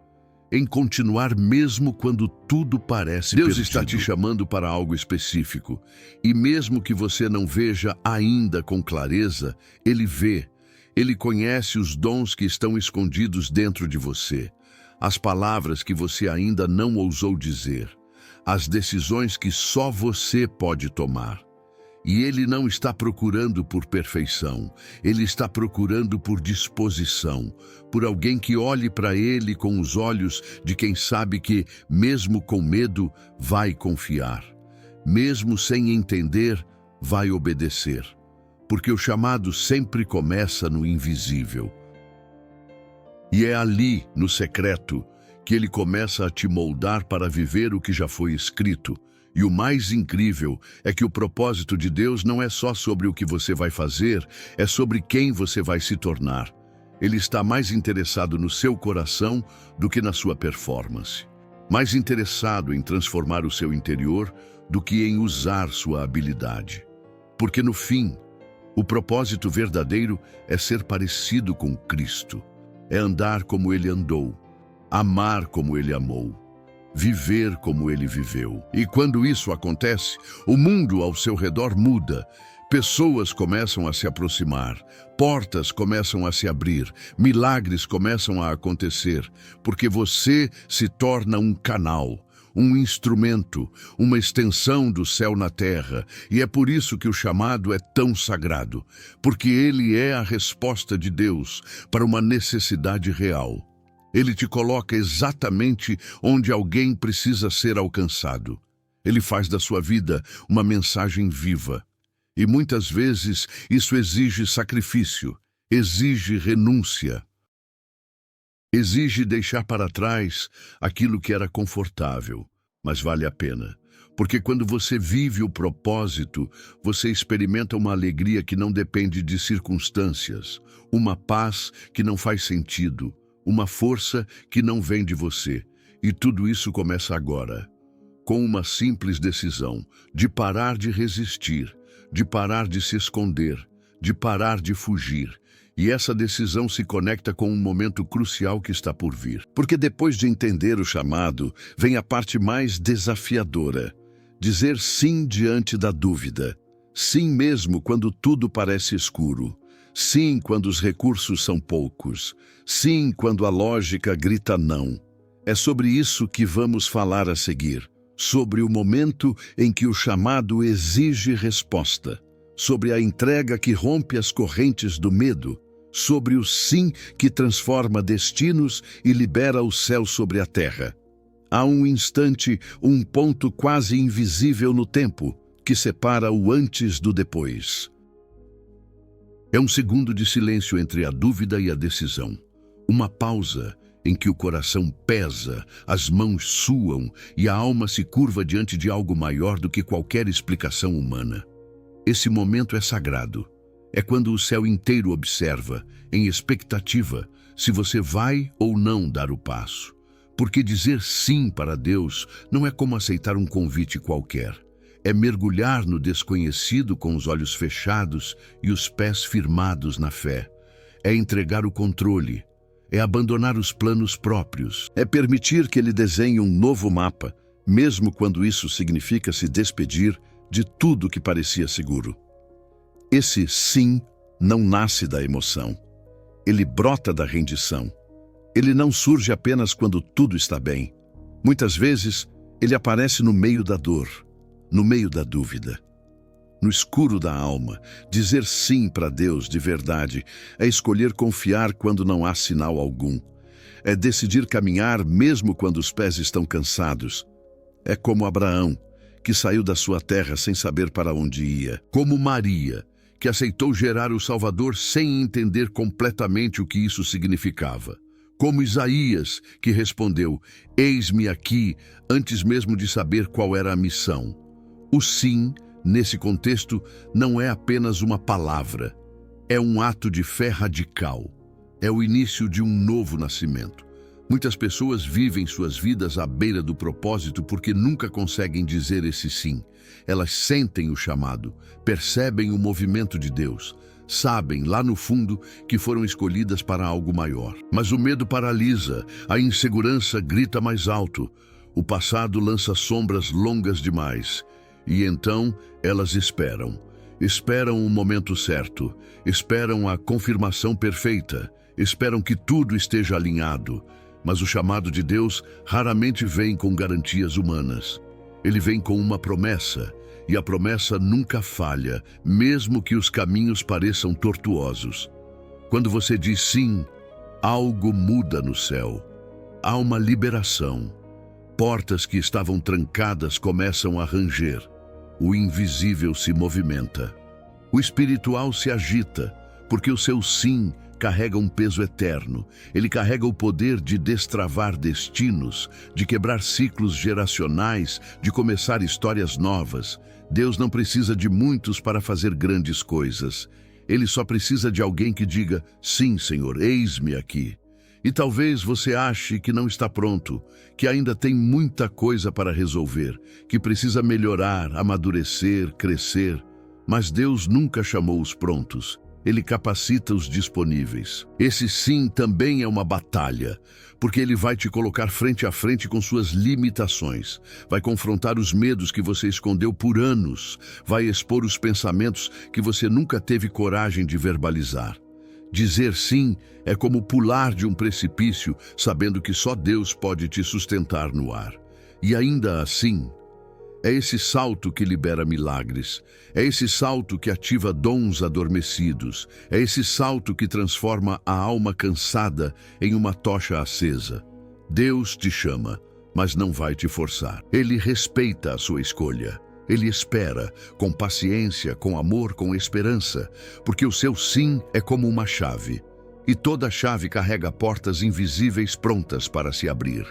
em continuar mesmo quando tudo parece perdido. Deus está te chamando para algo específico, e mesmo que você não veja ainda com clareza, Ele vê, Ele conhece os dons que estão escondidos dentro de você. As palavras que você ainda não ousou dizer, as decisões que só você pode tomar. E Ele não está procurando por perfeição, Ele está procurando por disposição, por alguém que olhe para Ele com os olhos de quem sabe que, mesmo com medo, vai confiar. Mesmo sem entender, vai obedecer. Porque o chamado sempre começa no invisível. E é ali, no secreto, que Ele começa a te moldar para viver o que já foi escrito. E o mais incrível é que o propósito de Deus não é só sobre o que você vai fazer, é sobre quem você vai se tornar. Ele está mais interessado no seu coração do que na sua performance. Mais interessado em transformar o seu interior do que em usar sua habilidade. Porque no fim, o propósito verdadeiro é ser parecido com Cristo. É andar como Ele andou, amar como Ele amou, viver como Ele viveu. E quando isso acontece, o mundo ao seu redor muda. Pessoas começam a se aproximar, portas começam a se abrir, milagres começam a acontecer, porque você se torna um canal, um instrumento, uma extensão do céu na terra. E é por isso que o chamado é tão sagrado, porque ele é a resposta de Deus para uma necessidade real. Ele te coloca exatamente onde alguém precisa ser alcançado. Ele faz da sua vida uma mensagem viva. E muitas vezes isso exige sacrifício, exige renúncia. Exige deixar para trás aquilo que era confortável, mas vale a pena. Porque quando você vive o propósito, você experimenta uma alegria que não depende de circunstâncias, uma paz que não faz sentido, uma força que não vem de você. E tudo isso começa agora, com uma simples decisão de parar de resistir, de parar de se esconder, de parar de fugir. E essa decisão se conecta com um momento crucial que está por vir. Porque depois de entender o chamado, vem a parte mais desafiadora. Dizer sim diante da dúvida. Sim mesmo quando tudo parece escuro. Sim quando os recursos são poucos. Sim quando a lógica grita não. É sobre isso que vamos falar a seguir. Sobre o momento em que o chamado exige resposta. Sobre a entrega que rompe as correntes do medo. sobre o sim que transforma destinos e libera o céu sobre a terra. Há um instante, um ponto quase invisível no tempo, que separa o antes do depois. É um segundo de silêncio entre a dúvida e a decisão. Uma pausa em que o coração pesa, as mãos suam e a alma se curva diante de algo maior do que qualquer explicação humana. Esse momento é sagrado. É quando o céu inteiro observa, em expectativa, se você vai ou não dar o passo. Porque dizer sim para Deus não é como aceitar um convite qualquer. É mergulhar no desconhecido com os olhos fechados e os pés firmados na fé. É entregar o controle. É abandonar os planos próprios. É permitir que Ele desenhe um novo mapa, mesmo quando isso significa se despedir de tudo que parecia seguro. Esse sim não nasce da emoção. Ele brota da rendição. Ele não surge apenas quando tudo está bem. Muitas vezes, ele aparece no meio da dor, no meio da dúvida. No escuro da alma, dizer sim para Deus de verdade é escolher confiar quando não há sinal algum. É decidir caminhar mesmo quando os pés estão cansados. É como Abraão, que saiu da sua terra sem saber para onde ia. Como Maria, que aceitou gerar o Salvador sem entender completamente o que isso significava. Como Isaías, que respondeu, eis-me aqui, antes mesmo de saber qual era a missão. O sim, nesse contexto, não é apenas uma palavra. É um ato de fé radical. É o início de um novo nascimento. Muitas pessoas vivem suas vidas à beira do propósito porque nunca conseguem dizer esse sim. Elas sentem o chamado, percebem o movimento de Deus, sabem lá no fundo que foram escolhidas para algo maior. Mas o medo paralisa, a insegurança grita mais alto, o passado lança sombras longas demais. E então elas esperam. Esperam o momento certo, esperam a confirmação perfeita, esperam que tudo esteja alinhado. Mas o chamado de Deus raramente vem com garantias humanas. Ele vem com uma promessa, e a promessa nunca falha, mesmo que os caminhos pareçam tortuosos. Quando você diz sim, algo muda no céu. Há uma liberação. Portas que estavam trancadas começam a ranger. O invisível se movimenta. O espiritual se agita, porque o seu sim carrega um peso eterno. Ele carrega o poder de destravar destinos, de quebrar ciclos geracionais, de começar histórias novas. Deus não precisa de muitos para fazer grandes coisas. Ele só precisa de alguém que diga, sim, Senhor, eis-me aqui. E talvez você ache que não está pronto, que ainda tem muita coisa para resolver, que precisa melhorar, amadurecer, crescer. Mas Deus nunca chamou os prontos. Ele capacita os disponíveis. Esse sim também é uma batalha, porque ele vai te colocar frente a frente com suas limitações, vai confrontar os medos que você escondeu por anos, vai expor os pensamentos que você nunca teve coragem de verbalizar. Dizer sim é como pular de um precipício, sabendo que só Deus pode te sustentar no ar. E ainda assim, é esse salto que libera milagres. É esse salto que ativa dons adormecidos. É esse salto que transforma a alma cansada em uma tocha acesa. Deus te chama, mas não vai te forçar. Ele respeita a sua escolha. Ele espera, com paciência, com amor, com esperança, porque o seu sim é como uma chave. E toda chave carrega portas invisíveis prontas para se abrir.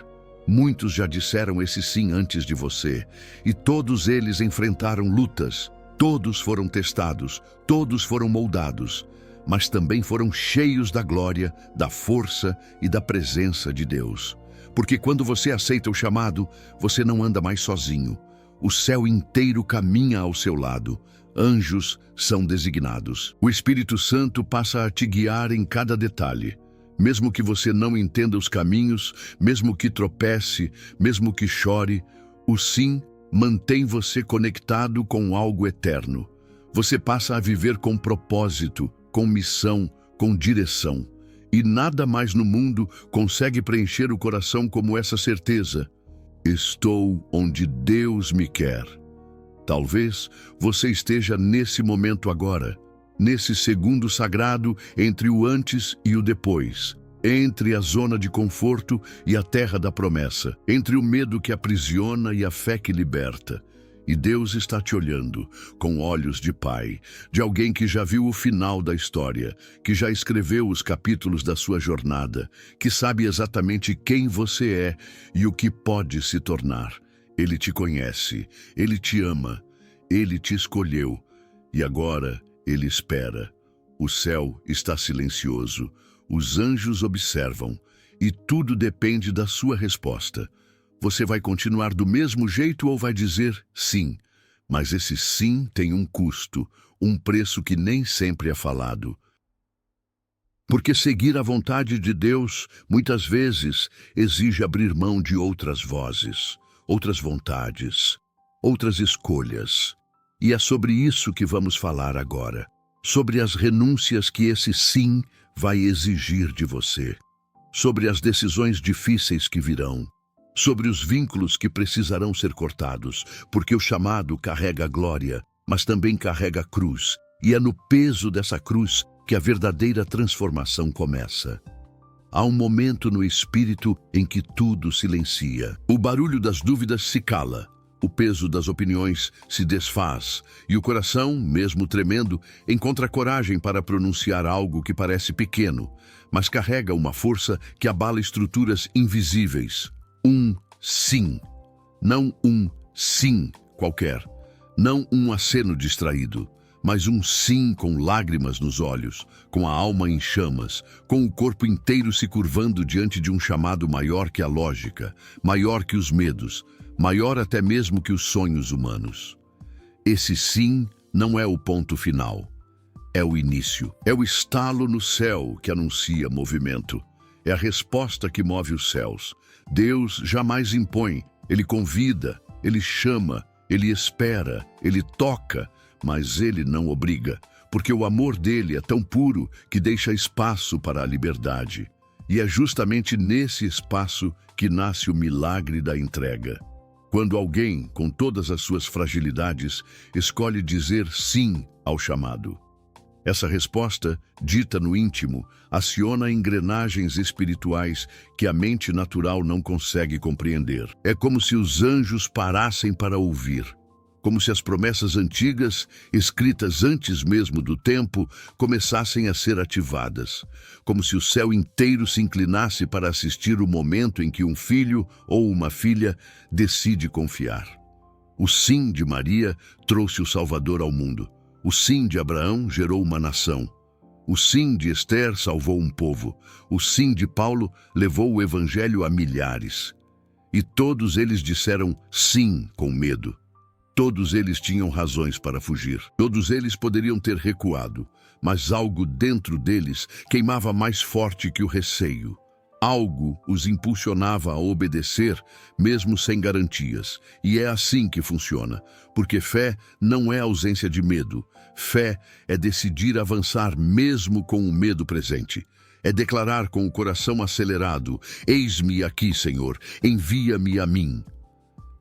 Muitos já disseram esse sim antes de você, e todos eles enfrentaram lutas, todos foram testados, todos foram moldados, mas também foram cheios da glória, da força e da presença de Deus. Porque quando você aceita o chamado, você não anda mais sozinho. O céu inteiro caminha ao seu lado. Anjos são designados. O Espírito Santo passa a te guiar em cada detalhe. Mesmo que você não entenda os caminhos, mesmo que tropece, mesmo que chore, o sim mantém você conectado com algo eterno. Você passa a viver com propósito, com missão, com direção. E nada mais no mundo consegue preencher o coração como essa certeza. Estou onde Deus me quer. Talvez você esteja nesse momento agora. nesse segundo sagrado entre o antes e o depois, entre a zona de conforto e a terra da promessa, entre o medo que aprisiona e a fé que liberta. E Deus está te olhando com olhos de pai, de alguém que já viu o final da história, que já escreveu os capítulos da sua jornada, que sabe exatamente quem você é e o que pode se tornar. Ele te conhece, ele te ama, ele te escolheu e agora ele espera. O céu está silencioso, os anjos observam e tudo depende da sua resposta. Você vai continuar do mesmo jeito ou vai dizer sim? Mas esse sim tem um custo, um preço que nem sempre é falado. Porque seguir a vontade de Deus, muitas vezes, exige abrir mão de outras vozes, outras vontades, outras escolhas. E é sobre isso que vamos falar agora. Sobre as renúncias que esse sim vai exigir de você. Sobre as decisões difíceis que virão. Sobre os vínculos que precisarão ser cortados, porque o chamado carrega glória, mas também carrega cruz, e é no peso dessa cruz que a verdadeira transformação começa. Há um momento no espírito em que tudo silencia. O barulho das dúvidas se cala, o peso das opiniões se desfaz, e o coração, mesmo tremendo, encontra coragem para pronunciar algo que parece pequeno, mas carrega uma força que abala estruturas invisíveis. Um sim, não um sim qualquer, não um aceno distraído, mas um sim com lágrimas nos olhos, com a alma em chamas, com o corpo inteiro se curvando diante de um chamado maior que a lógica, maior que os medos, maior até mesmo que os sonhos humanos. Esse sim não é o ponto final, é o início, é o estalo no céu que anuncia movimento. É a resposta que move os céus. Deus jamais impõe, Ele convida, Ele chama, Ele espera, Ele toca, mas Ele não obriga, porque o amor dele é tão puro que deixa espaço para a liberdade. E é justamente nesse espaço que nasce o milagre da entrega. Quando alguém, com todas as suas fragilidades, escolhe dizer sim ao chamado. Essa resposta, dita no íntimo, aciona engrenagens espirituais que a mente natural não consegue compreender. É como se os anjos parassem para ouvir. Como se as promessas antigas, escritas antes mesmo do tempo, começassem a ser ativadas. Como se o céu inteiro se inclinasse para assistir o momento em que um filho ou uma filha decide confiar. O sim de Maria trouxe o Salvador ao mundo. O sim de Abraão gerou uma nação. O sim de Esther salvou um povo. O sim de Paulo levou o evangelho a milhares. E todos eles disseram sim com medo. Todos eles tinham razões para fugir. Todos eles poderiam ter recuado, mas algo dentro deles queimava mais forte que o receio. Algo os impulsionava a obedecer, mesmo sem garantias. E é assim que funciona, porque fé não é ausência de medo. Fé é decidir avançar mesmo com o medo presente. É declarar com o coração acelerado: eis-me aqui, Senhor, envia-me a mim.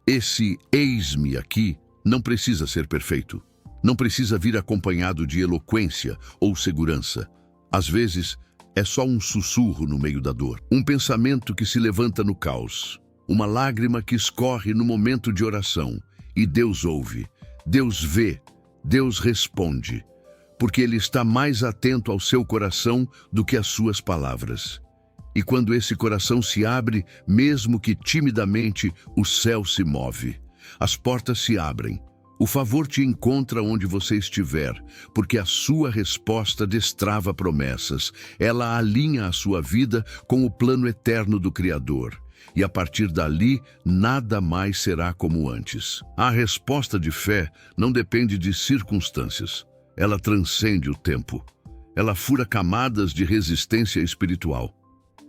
Esse eis-me aqui não precisa ser perfeito. Não precisa vir acompanhado de eloquência ou segurança. Às vezes, é só um sussurro no meio da dor. Um pensamento que se levanta no caos. Uma lágrima que escorre no momento de oração. E Deus ouve, Deus vê, Deus responde. Porque Ele está mais atento ao seu coração do que às suas palavras. E quando esse coração se abre, mesmo que timidamente, o céu se move. As portas se abrem. O favor te encontra onde você estiver, porque a sua resposta destrava promessas. Ela alinha a sua vida com o plano eterno do Criador. E a partir dali, nada mais será como antes. A resposta de fé não depende de circunstâncias. Ela transcende o tempo. Ela fura camadas de resistência espiritual.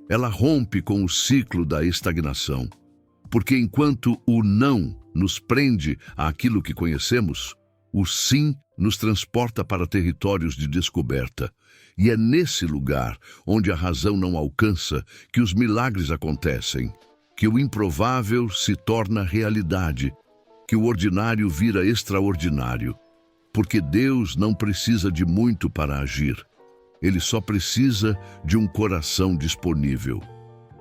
Ela rompe com o ciclo da estagnação. Porque enquanto o não nos prende àquilo que conhecemos, o sim nos transporta para territórios de descoberta. E é nesse lugar, onde a razão não alcança, que os milagres acontecem, que o improvável se torna realidade, que o ordinário vira extraordinário. porque Deus não precisa de muito para agir. Ele só precisa de um coração disponível.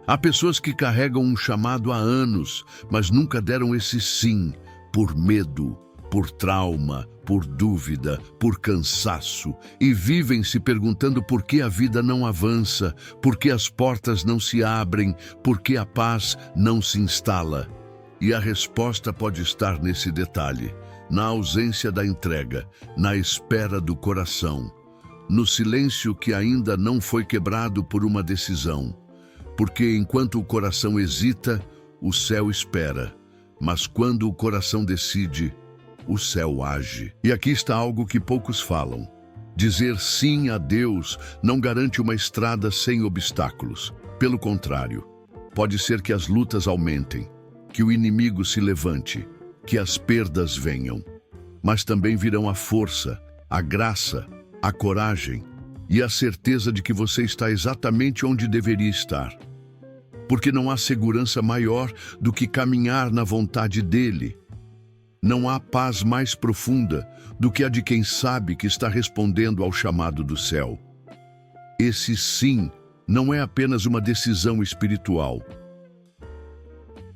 Há pessoas que carregam um chamado há anos, mas nunca deram esse sim, por medo, por trauma, por dúvida, por cansaço, e vivem se perguntando por que a vida não avança, por que as portas não se abrem, por que a paz não se instala. E a resposta pode estar nesse detalhe, na ausência da entrega, na espera do coração, no silêncio que ainda não foi quebrado por uma decisão. Porque enquanto o coração hesita, o céu espera, mas quando o coração decide, o céu age. E aqui está algo que poucos falam. Dizer sim a Deus não garante uma estrada sem obstáculos. Pelo contrário, pode ser que as lutas aumentem, que o inimigo se levante, que as perdas venham. Mas também virão a força, a graça, a coragem e a certeza de que você está exatamente onde deveria estar. Porque não há segurança maior do que caminhar na vontade dele. Não há paz mais profunda do que a de quem sabe que está respondendo ao chamado do céu. Esse sim não é apenas uma decisão espiritual.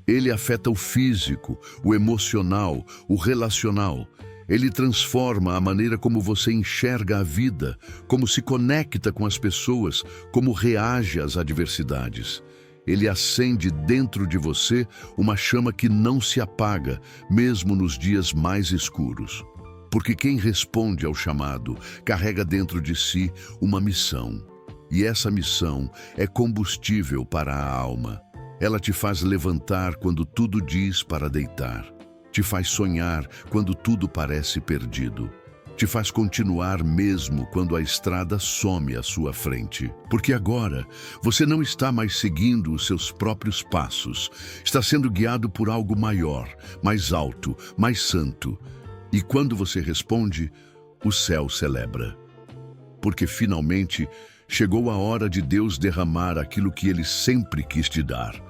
Ele afeta o físico, o emocional, o relacional. Ele transforma a maneira como você enxerga a vida, como se conecta com as pessoas, como reage às adversidades. Ele acende dentro de você uma chama que não se apaga, mesmo nos dias mais escuros. Porque quem responde ao chamado carrega dentro de si uma missão. E essa missão é combustível para a alma. Ela te faz levantar quando tudo diz para deitar. Te faz sonhar quando tudo parece perdido. Te faz continuar mesmo quando a estrada some à sua frente. Porque agora você não está mais seguindo os seus próprios passos. Está sendo guiado por algo maior, mais alto, mais santo. E quando você responde, o céu celebra. Porque finalmente chegou a hora de Deus derramar aquilo que Ele sempre quis te dar.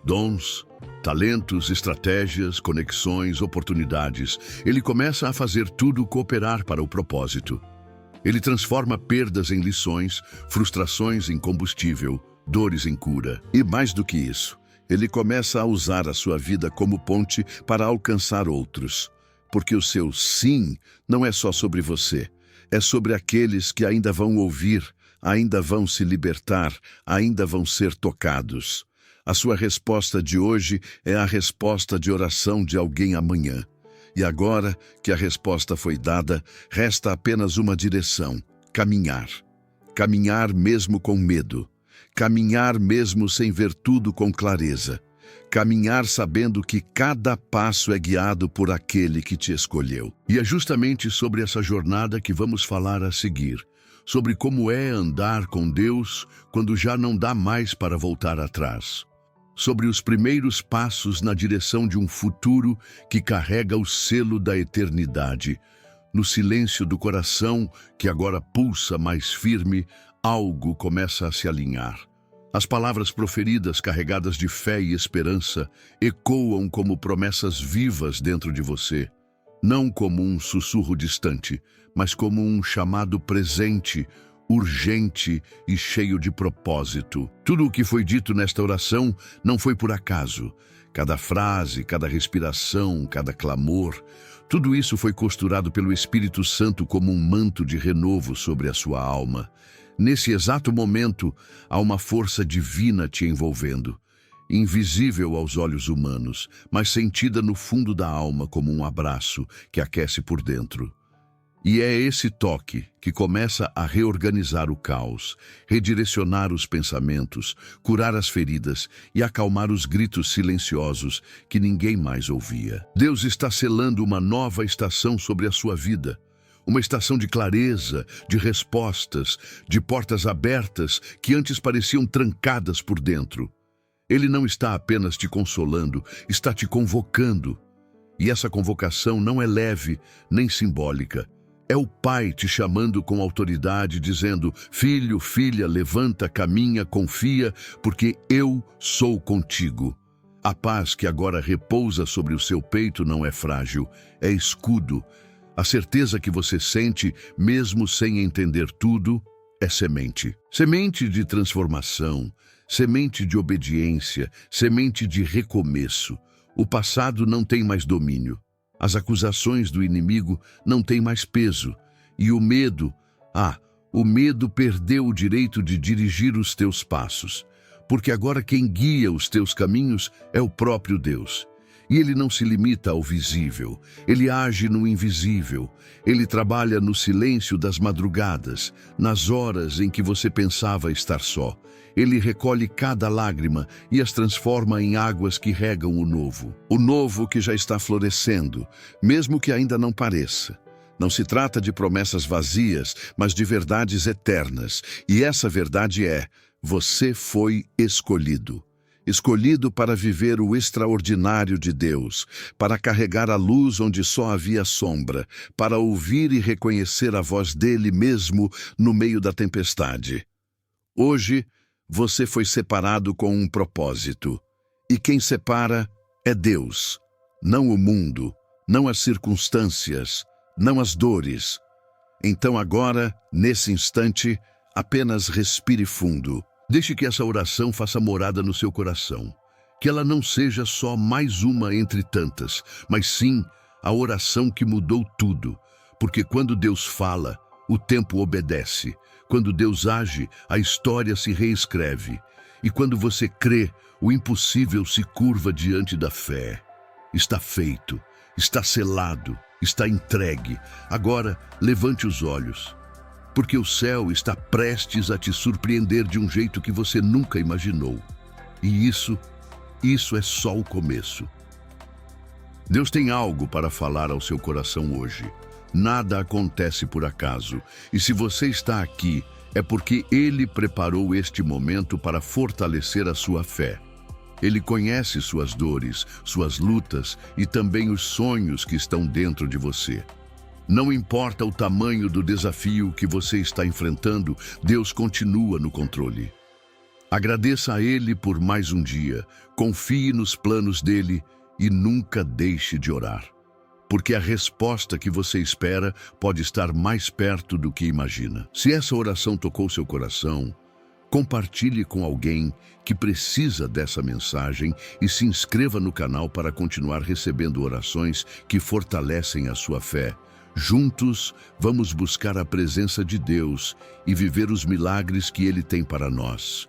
Dons, talentos, estratégias, conexões, oportunidades. Ele começa a fazer tudo cooperar para o propósito. Ele transforma perdas em lições, frustrações em combustível, dores em cura. E mais do que isso, ele começa a usar a sua vida como ponte para alcançar outros. Porque o seu sim não é só sobre você, é sobre aqueles que ainda vão ouvir, ainda vão se libertar, ainda vão ser tocados. A sua resposta de hoje é a resposta de oração de alguém amanhã. E agora que a resposta foi dada, resta apenas uma direção: caminhar. Caminhar mesmo com medo. Caminhar mesmo sem ver tudo com clareza. Caminhar sabendo que cada passo é guiado por aquele que te escolheu. E é justamente sobre essa jornada que vamos falar a seguir. Sobre como é andar com Deus quando já não dá mais para voltar atrás. Sobre os primeiros passos na direção de um futuro que carrega o selo da eternidade. No silêncio do coração, que agora pulsa mais firme, algo começa a se alinhar. As palavras proferidas, carregadas de fé e esperança, ecoam como promessas vivas dentro de você. Não como um sussurro distante, mas como um chamado presente, urgente e cheio de propósito. Tudo o que foi dito nesta oração não foi por acaso. Cada frase, cada respiração, cada clamor, tudo isso foi costurado pelo Espírito Santo como um manto de renovo sobre a sua alma. Nesse exato momento, há uma força divina te envolvendo, invisível aos olhos humanos, mas sentida no fundo da alma como um abraço que aquece por dentro. E é esse toque que começa a reorganizar o caos, redirecionar os pensamentos, curar as feridas e acalmar os gritos silenciosos que ninguém mais ouvia. Deus está selando uma nova estação sobre a sua vida. Uma estação de clareza, de respostas, de portas abertas que antes pareciam trancadas por dentro. Ele não está apenas te consolando, está te convocando. E essa convocação não é leve nem simbólica. É o Pai te chamando com autoridade, dizendo: filho, filha, levanta, caminha, confia, porque eu sou contigo. A paz que agora repousa sobre o seu peito não é frágil, é escudo. A certeza que você sente, mesmo sem entender tudo, é semente. Semente de transformação, semente de obediência, semente de recomeço. O passado não tem mais domínio. As acusações do inimigo não têm mais peso. E o medo, o medo perdeu o direito de dirigir os teus passos. Porque agora quem guia os teus caminhos é o próprio Deus. E ele não se limita ao visível, ele age no invisível. Ele trabalha no silêncio das madrugadas, nas horas em que você pensava estar só. Ele recolhe cada lágrima e as transforma em águas que regam o novo que já está florescendo, mesmo que ainda não pareça. Não se trata de promessas vazias, mas de verdades eternas. E essa verdade é: você foi escolhido. Escolhido para viver o extraordinário de Deus, para carregar a luz onde só havia sombra, para ouvir e reconhecer a voz dele mesmo no meio da tempestade. Hoje, você foi separado com um propósito. E quem separa é Deus, não o mundo, não as circunstâncias, não as dores. Então agora, nesse instante, apenas respire fundo. Deixe que essa oração faça morada no seu coração. Que ela não seja só mais uma entre tantas, mas sim a oração que mudou tudo. Porque quando Deus fala, o tempo obedece. Quando Deus age, a história se reescreve. E quando você crê, o impossível se curva diante da fé. Está feito, está selado, está entregue. Agora, levante os olhos. Porque o céu está prestes a te surpreender de um jeito que você nunca imaginou. E isso é só o começo. Deus tem algo para falar ao seu coração hoje. Nada acontece por acaso. E se você está aqui, é porque Ele preparou este momento para fortalecer a sua fé. Ele conhece suas dores, suas lutas e também os sonhos que estão dentro de você. Não importa o tamanho do desafio que você está enfrentando, Deus continua no controle. Agradeça a Ele por mais um dia, confie nos planos dele e nunca deixe de orar. Porque a resposta que você espera pode estar mais perto do que imagina. Se essa oração tocou seu coração, compartilhe com alguém que precisa dessa mensagem e se inscreva no canal para continuar recebendo orações que fortalecem a sua fé. Juntos, vamos buscar a presença de Deus e viver os milagres que Ele tem para nós.